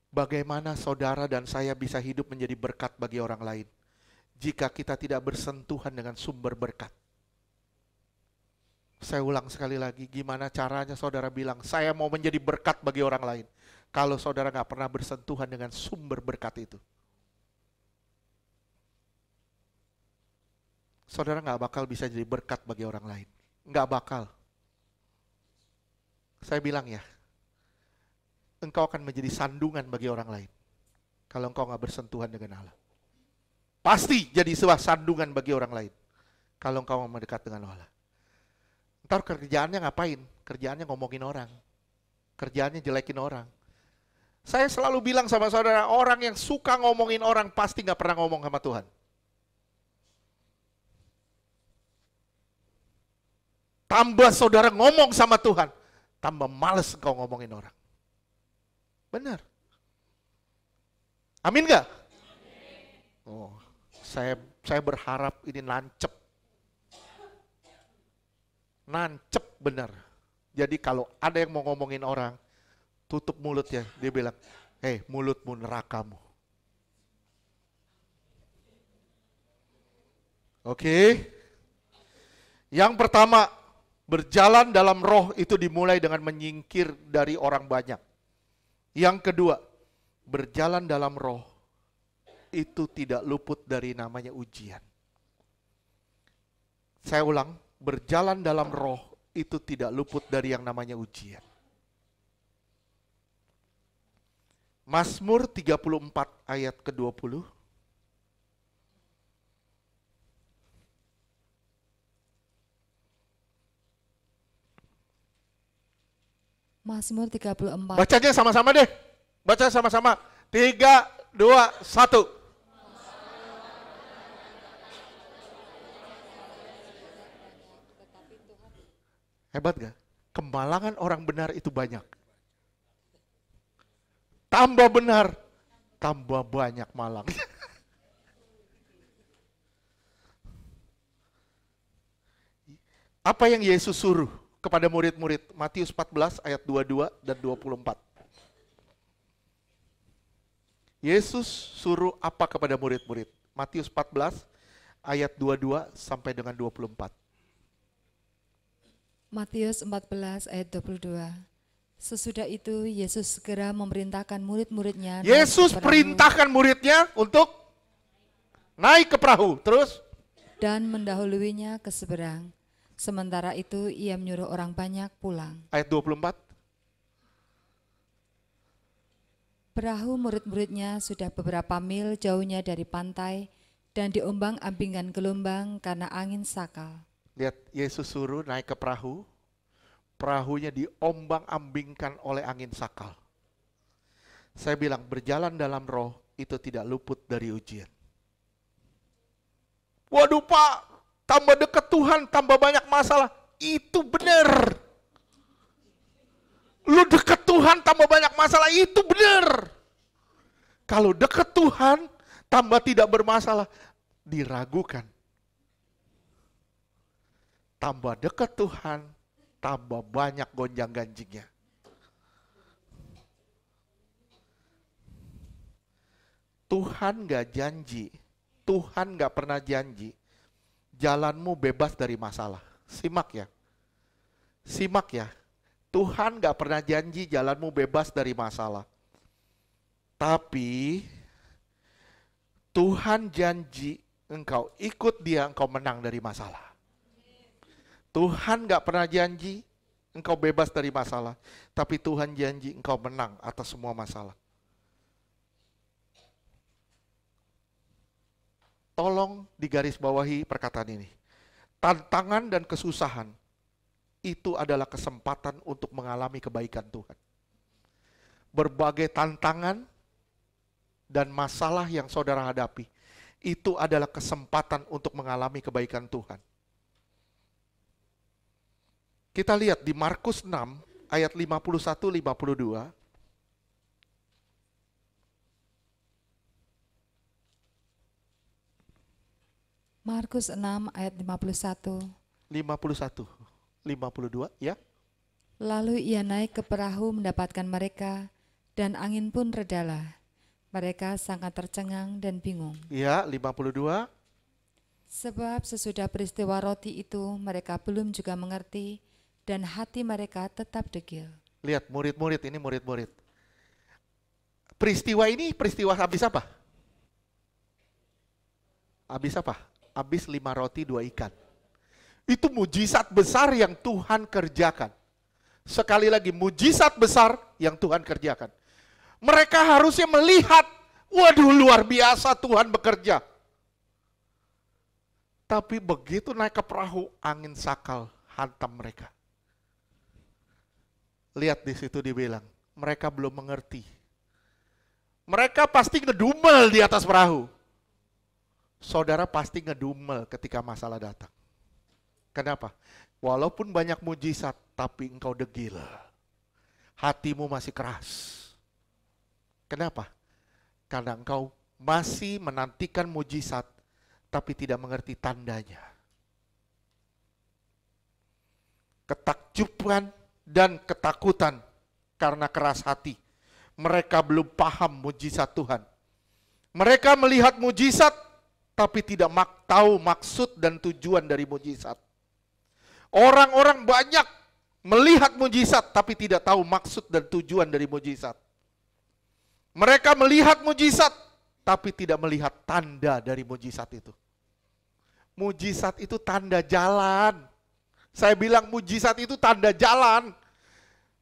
Bagaimana saudara dan saya bisa hidup menjadi berkat bagi orang lain jika kita tidak bersentuhan dengan sumber berkat? Saya ulang sekali lagi, gimana caranya saudara bilang, saya mau menjadi berkat bagi orang lain, kalau saudara gak pernah bersentuhan dengan sumber berkat itu? Saudara gak bakal bisa jadi berkat bagi orang lain. Gak bakal. Saya bilang ya, engkau akan menjadi sandungan bagi orang lain, kalau engkau gak bersentuhan dengan Allah. Pasti jadi sebuah sandungan bagi orang lain, kalau engkau mau mendekat dengan Allah. Ntar kerjaannya ngapain? Kerjaannya ngomongin orang. Kerjaannya jelekin orang. Saya selalu bilang sama saudara, orang yang suka ngomongin orang pasti gak pernah ngomong sama Tuhan. Tambah saudara ngomong sama Tuhan, tambah males engkau ngomongin orang. Benar. Amin gak? Oh, saya berharap ini nancep benar. Jadi kalau ada yang mau ngomongin orang, tutup mulutnya. Dia bilang, mulutmu nerakamu. Oke. Yang pertama, berjalan dalam roh itu dimulai dengan menyingkir dari orang banyak. Yang kedua, berjalan dalam roh itu tidak luput dari namanya ujian. Saya ulang, berjalan dalam roh itu tidak luput dari yang namanya ujian. Mazmur 34 ayat ke-20. Mazmur 34. Bacanya sama-sama deh. Baca sama-sama. 3, 2, 1. Hebat gak? Kemalangan orang benar itu banyak. Tambah benar, tambah banyak malang. Apa yang Yesus suruh kepada murid-murid? Matius 14 ayat 22 dan 24. Yesus suruh apa kepada murid-murid? Matius 14 ayat 22 sampai dengan 24. Matius 14 ayat 22. Sesudah itu Yesus segera memerintahkan murid-muridnya Yesus naik ke perahu perintahkan muridnya untuk naik ke perahu. Terus? dan mendahuluinya ke seberang. Sementara itu ia menyuruh orang banyak pulang. Ayat 24. Perahu murid-muridnya sudah beberapa mil jauhnya dari pantai dan diombang-ambingkan gelombang karena angin sakal. Lihat, Yesus suruh naik ke perahu. Perahunya diombang-ambingkan oleh angin sakal. Saya bilang berjalan dalam roh itu tidak luput dari ujian. Waduh Pak, tambah dekat Tuhan, tambah banyak masalah. Itu benar. Lu dekat Tuhan, tambah banyak masalah. Itu benar. Kalau dekat Tuhan, tambah tidak bermasalah. Diragukan. Tambah dekat Tuhan, tambah banyak gonjang-ganjingnya. Tuhan gak janji, Tuhan gak pernah janji jalanmu bebas dari masalah. Simak ya, simak ya. Tuhan gak pernah janji jalanmu bebas dari masalah. Tapi Tuhan janji engkau ikut dia, engkau menang dari masalah. Tuhan gak pernah janji engkau bebas dari masalah. Tapi Tuhan janji engkau menang atas semua masalah. Tolong digarisbawahi perkataan ini. Tantangan dan kesusahan itu adalah kesempatan untuk mengalami kebaikan Tuhan. Berbagai tantangan dan masalah yang saudara hadapi, itu adalah kesempatan untuk mengalami kebaikan Tuhan. Kita lihat di Markus 6 ayat 51-52. Markus 6 ayat 51. 51, 52 ya. Lalu ia naik ke perahu mendapatkan mereka, dan angin pun redalah. Mereka sangat tercengang dan bingung. Ya, 52. Sebab sesudah peristiwa roti itu mereka belum juga mengerti, dan hati mereka tetap degil. Lihat murid-murid, ini murid-murid. Peristiwa ini peristiwa habis apa? Habis apa? Habis 5 roti 2 ikan. Itu mujizat besar yang Tuhan kerjakan. Sekali lagi, mujizat besar yang Tuhan kerjakan. Mereka harusnya melihat, waduh luar biasa Tuhan bekerja. Tapi begitu naik ke perahu, angin sakal hantam mereka. Lihat di situ dibilang, mereka belum mengerti. Mereka pasti ngedumel di atas perahu. Saudara pasti ngedumel ketika masalah datang. Kenapa? Walaupun banyak mujizat, tapi engkau degil. Hatimu masih keras. Kenapa? Karena engkau masih menantikan mujizat, tapi tidak mengerti tandanya. Ketakjuban dan ketakutan karena keras hati. Mereka belum paham mujizat Tuhan. Mereka melihat mujizat, tapi tidak tahu maksud dan tujuan dari mujizat. Orang-orang banyak melihat mujizat, tapi tidak tahu maksud dan tujuan dari mujizat. Mereka melihat mujizat, tapi tidak melihat tanda dari mujizat itu. Mujizat itu tanda jalan. Saya bilang mujizat itu tanda jalan.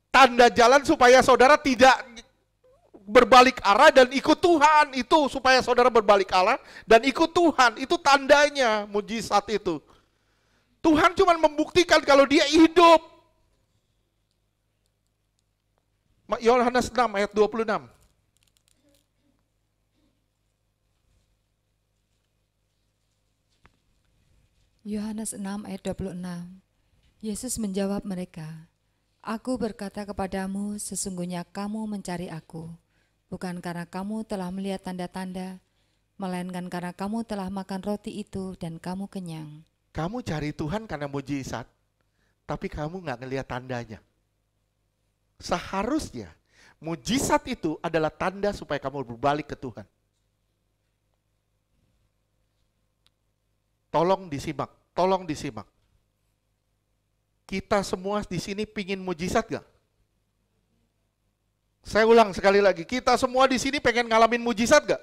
Tanda jalan supaya saudara tidak berbalik arah dan ikut Tuhan. Itu supaya saudara berbalik arah dan ikut Tuhan. Itu tandanya mujizat itu. Tuhan cuma membuktikan kalau dia hidup. Yohanes 6 ayat 26. Yohanes 6 ayat 26. Yesus menjawab mereka, "Aku berkata kepadamu, sesungguhnya kamu mencari aku, bukan karena kamu telah melihat tanda-tanda, melainkan karena kamu telah makan roti itu dan kamu kenyang." Kamu cari Tuhan karena mujizat, tapi kamu nggak ngelihat tandanya. Seharusnya mujizat itu adalah tanda supaya kamu berbalik ke Tuhan. Tolong disimak, tolong disimak. Kita semua di sini pingin mujizat gak? Saya ulang sekali lagi, kita semua di sini pengen ngalamin mujizat gak?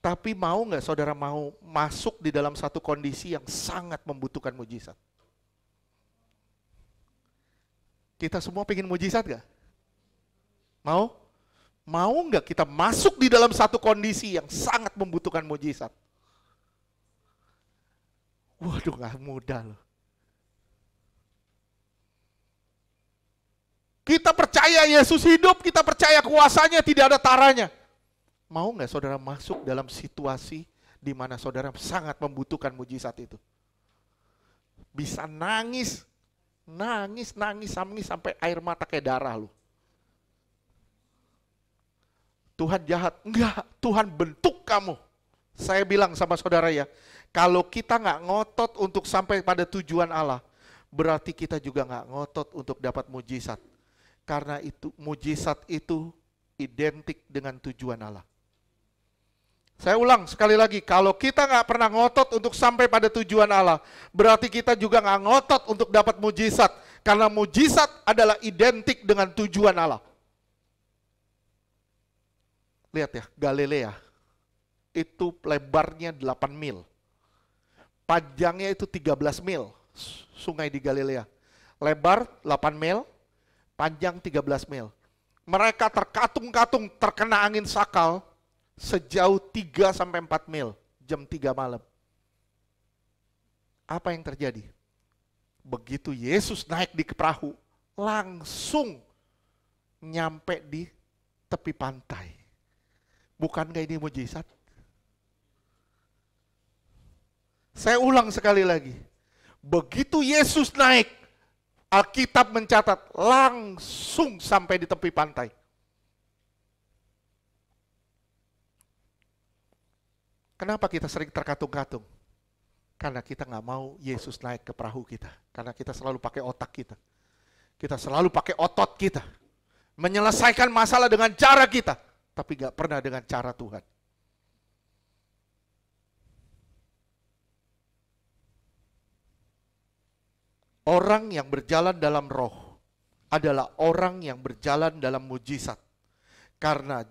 Tapi mau gak saudara mau masuk di dalam satu kondisi yang sangat membutuhkan mujizat? Kita semua pengen mujizat gak? Mau? Mau gak kita masuk di dalam satu kondisi yang sangat membutuhkan mujizat? Waduh, gak mudah loh. Kita percaya Yesus hidup, kita percaya kuasanya tidak ada taranya. Mau nggak saudara masuk dalam situasi di mana saudara sangat membutuhkan mujizat itu? Bisa nangis sampai air mata kayak darah lu. Tuhan jahat, enggak, Tuhan bentuk kamu. Saya bilang sama saudara ya, kalau kita nggak ngotot untuk sampai pada tujuan Allah, berarti kita juga nggak ngotot untuk dapat mujizat. Karena itu mujizat itu identik dengan tujuan Allah. Saya ulang sekali lagi, kalau kita nggak pernah ngotot untuk sampai pada tujuan Allah, berarti kita juga nggak ngotot untuk dapat mujizat. Karena mujizat adalah identik dengan tujuan Allah. Lihat ya, Galilea, itu lebarnya 8 mil. Panjangnya itu 13 mil, sungai di Galilea. Lebar 8 mil, panjang 13 mil. Mereka terkatung-katung terkena angin sakal sejauh 3-4 mil, jam 3 malam. Apa yang terjadi? Begitu Yesus naik di perahu, langsung nyampe di tepi pantai. Bukankah ini mujizat? Saya ulang sekali lagi. Begitu Yesus naik, Alkitab mencatat langsung sampai di tepi pantai. Kenapa kita sering terkatung-katung? Karena kita nggak mau Yesus naik ke perahu kita. Karena kita selalu pakai otak kita. Kita selalu pakai otot kita. Menyelesaikan masalah dengan cara kita. Tapi nggak pernah dengan cara Tuhan. Orang yang berjalan dalam roh adalah orang yang berjalan dalam mujizat. Karena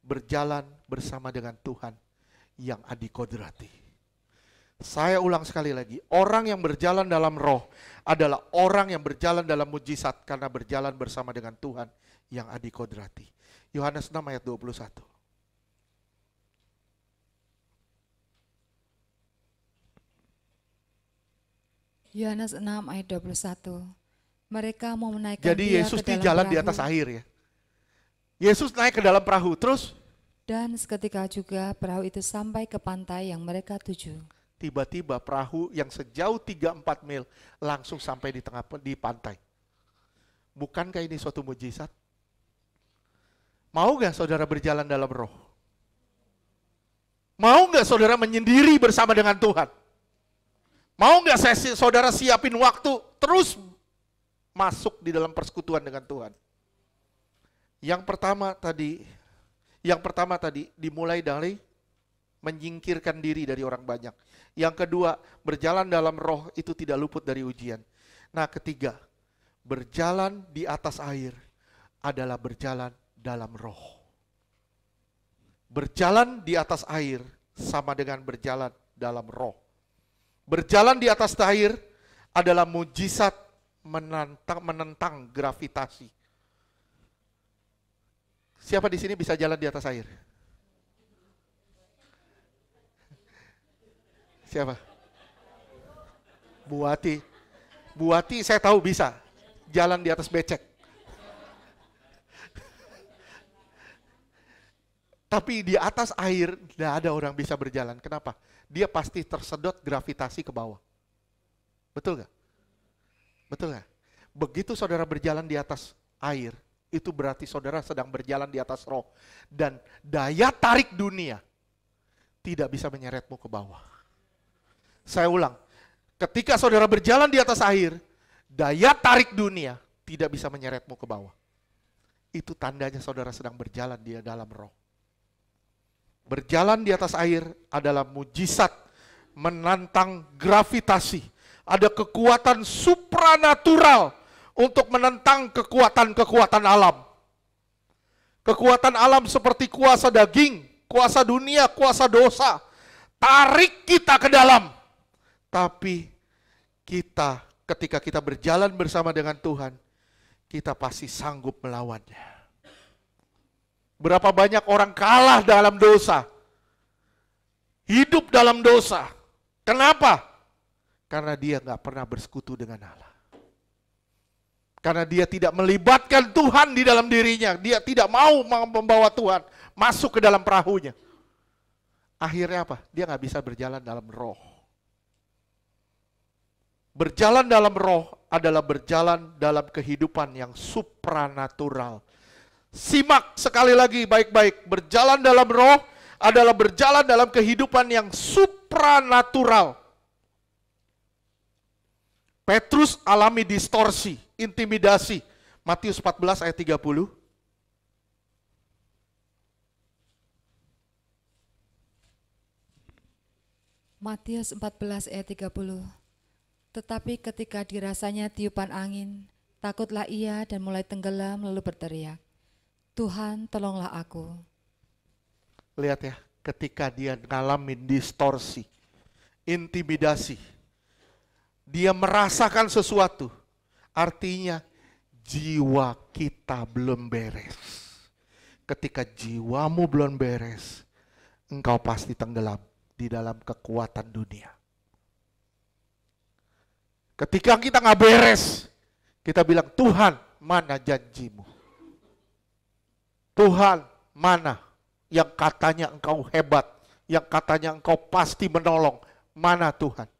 berjalan bersama dengan Tuhan yang adikodrati. Saya ulang sekali lagi, orang yang berjalan dalam roh adalah orang yang berjalan dalam mujizat karena berjalan bersama dengan Tuhan yang adikodrati. Yohanes 6 ayat 21. Yohanes 6 ayat 21. Mereka mau menaikkan Jadi dia Yesus ke di dalam jalan perahu. di atas air ya. Yesus naik ke dalam perahu, terus Dan seketika juga perahu itu sampai ke pantai yang mereka tuju. tiba-tiba perahu yang sejauh 3-4 mil langsung sampai di pantai. Bukankah ini suatu mujizat? Mau gak saudara berjalan dalam roh? Mau gak saudara menyendiri bersama dengan Tuhan? Mau gak saudara siapin waktu terus masuk di dalam persekutuan dengan Tuhan? Yang pertama tadi dimulai dari menyingkirkan diri dari orang banyak. Yang kedua, berjalan dalam roh itu tidak luput dari ujian. Nah, ketiga, berjalan di atas air adalah berjalan dalam roh. Berjalan di atas air sama dengan berjalan dalam roh. Berjalan di atas air adalah mujizat menentang gravitasi. Siapa di sini bisa jalan di atas air? Siapa? Bu Ati saya tahu bisa jalan di atas becek. Tapi di atas air tidak ada orang bisa berjalan. Kenapa? Dia pasti tersedot gravitasi ke bawah. Betul nggak? Betul nggak? Begitu saudara berjalan di atas air, itu berarti saudara sedang berjalan di atas roh. Dan daya tarik dunia tidak bisa menyeretmu ke bawah. Saya ulang, ketika saudara berjalan di atas air, daya tarik dunia tidak bisa menyeretmu ke bawah. Itu tandanya saudara sedang berjalan di dalam roh. Berjalan di atas air adalah mujizat menantang gravitasi. Ada kekuatan supranatural untuk menentang kekuatan-kekuatan alam. Kekuatan alam seperti kuasa daging, kuasa dunia, kuasa dosa. Tarik kita ke dalam. Tapi kita, ketika kita berjalan bersama dengan Tuhan, kita pasti sanggup melawannya. Berapa banyak orang kalah dalam dosa, hidup dalam dosa. Kenapa? Karena dia gak pernah bersekutu dengan Allah. Karena dia tidak melibatkan Tuhan di dalam dirinya. Dia tidak mau membawa Tuhan masuk ke dalam perahunya. Akhirnya apa? Dia gak bisa berjalan dalam roh. Berjalan dalam roh adalah berjalan dalam kehidupan yang supranatural. Simak sekali lagi baik-baik. Berjalan dalam roh adalah berjalan dalam kehidupan yang supranatural. Petrus alami distorsi, intimidasi. Matius 14 ayat 30. Matius 14 ayat 30. Tetapi ketika dirasanya tiupan angin, takutlah ia dan mulai tenggelam lalu berteriak, Tuhan tolonglah aku. Lihat ya, ketika dia ngalamin distorsi, intimidasi, dia merasakan sesuatu, artinya jiwa kita belum beres. Ketika jiwamu belum beres, engkau pasti tenggelam di dalam kekuatan dunia. Ketika kita nggak beres, kita bilang, Tuhan, mana janjimu? Tuhan, mana yang katanya engkau hebat, yang katanya engkau pasti menolong, mana Tuhan?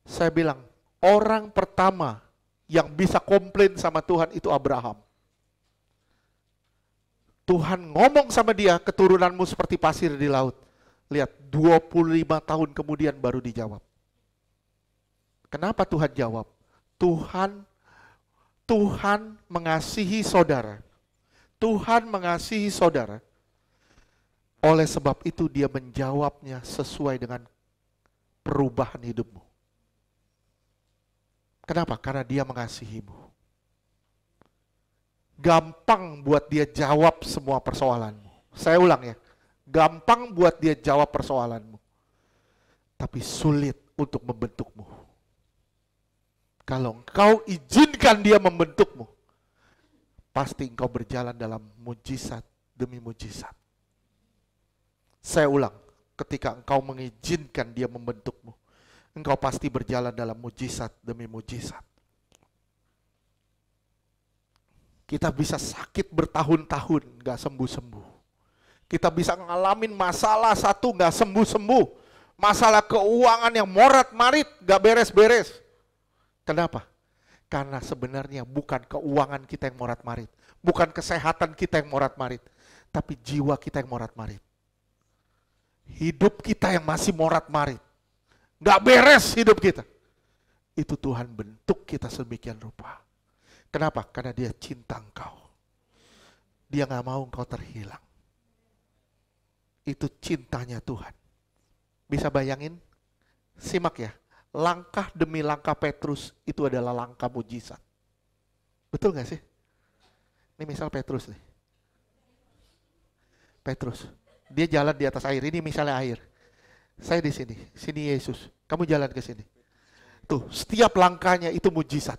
Saya bilang, orang pertama yang bisa komplain sama Tuhan itu Abraham. Tuhan ngomong sama dia, keturunanmu seperti pasir di laut. Lihat, 25 tahun kemudian baru dijawab. Kenapa Tuhan jawab? Tuhan mengasihi saudara. Tuhan mengasihi saudara. Oleh sebab itu dia menjawabnya sesuai dengan perubahan hidupmu. Kenapa? Karena dia mengasihimu. Gampang buat dia jawab semua persoalanmu. Saya ulang ya. Gampang buat dia jawab persoalanmu. Tapi sulit untuk membentukmu. Kalau engkau izinkan dia membentukmu, pasti engkau berjalan dalam mujizat demi mujizat. Saya ulang, ketika engkau mengizinkan dia membentukmu, engkau pasti berjalan dalam mujizat demi mujizat. Kita bisa sakit bertahun-tahun, gak sembuh-sembuh. Kita bisa ngalamin masalah satu gak sembuh-sembuh. Masalah keuangan yang morat-marit, gak beres-beres. Kenapa? Karena sebenarnya bukan keuangan kita yang morat-marit. Bukan kesehatan kita yang morat-marit. Tapi jiwa kita yang morat-marit. Hidup kita yang masih morat-marit. Gak beres hidup kita. Itu Tuhan bentuk kita sedemikian rupa. Kenapa? Karena dia cinta engkau. Dia gak mau engkau terhilang. Itu cintanya Tuhan. Bisa bayangin? Simak ya. Langkah demi langkah Petrus itu adalah langkah mujizat. Betul gak sih? Ini misal Petrus nih. Petrus, dia jalan di atas air. Ini misalnya air. Saya di sini, sini Yesus. Kamu jalan ke sini. Tuh, setiap langkahnya itu mujizat.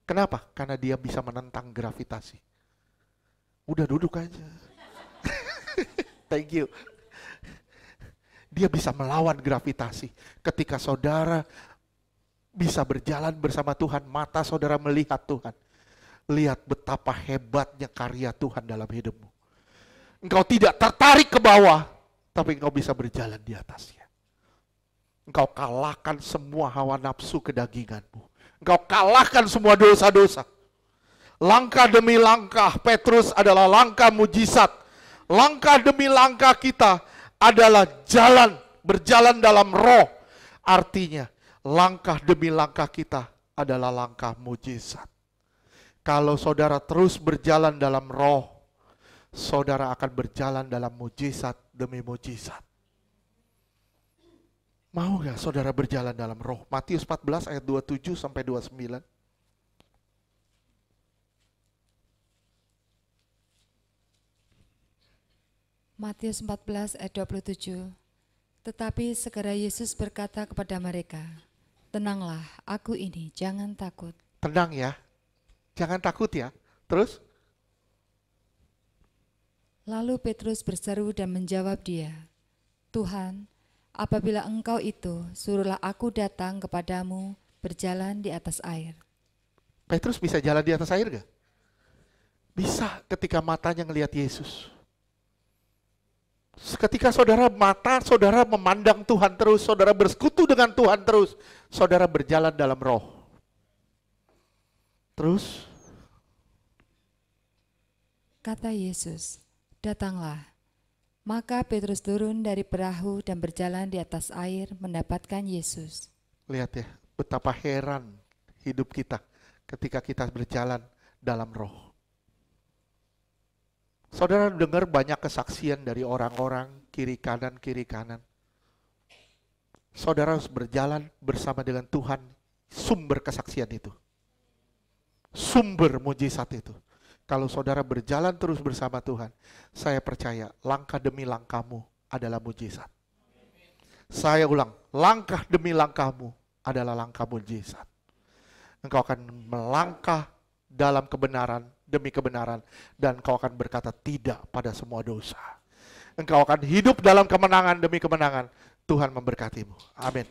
Kenapa? Karena dia bisa menentang gravitasi. Udah duduk aja. Thank you. Dia bisa melawan gravitasi. Ketika saudara bisa berjalan bersama Tuhan, mata saudara melihat Tuhan. Lihat betapa hebatnya karya Tuhan dalam hidupmu. Engkau tidak tertarik ke bawah, tapi engkau bisa berjalan di atasnya. Engkau kalahkan semua hawa nafsu kedaginganmu. Engkau kalahkan semua dosa-dosa. Langkah demi langkah Petrus adalah langkah mujizat. Langkah demi langkah kita adalah berjalan dalam roh. Artinya langkah demi langkah kita adalah langkah mujizat. Kalau saudara terus berjalan dalam roh, saudara akan berjalan dalam mujizat demi mujizat. Mau gak saudara berjalan dalam roh? Matius 14 ayat 27 sampai 29. Matius 14 ayat 27. Tetapi segera Yesus berkata kepada mereka, "Tenanglah, aku ini, jangan takut." Tenang ya, jangan takut ya. Terus? Lalu Petrus berseru dan menjawab dia, "Tuhan, apabila Engkau itu, suruhlah aku datang kepadamu berjalan di atas air." Petrus bisa jalan di atas air gak? Bisa ketika matanya ngelihat Yesus. Ketika saudara memandang Tuhan terus, saudara bersekutu dengan Tuhan terus, saudara berjalan dalam roh. Terus? Kata Yesus, "Datanglah." Maka Petrus turun dari perahu dan berjalan di atas air mendapatkan Yesus. Lihat ya, betapa heran hidup kita ketika kita berjalan dalam roh. Saudara dengar banyak kesaksian dari orang-orang kiri kanan. Saudara harus berjalan bersama dengan Tuhan, sumber kesaksian itu. Sumber mujizat itu. Kalau saudara berjalan terus bersama Tuhan, saya percaya langkah demi langkahmu adalah mujizat. Saya ulang, langkah demi langkahmu adalah langkah mujizat. Engkau akan melangkah dalam kebenaran demi kebenaran, dan engkau akan berkata tidak pada semua dosa. Engkau akan hidup dalam kemenangan demi kemenangan. Tuhan memberkatimu. Amin.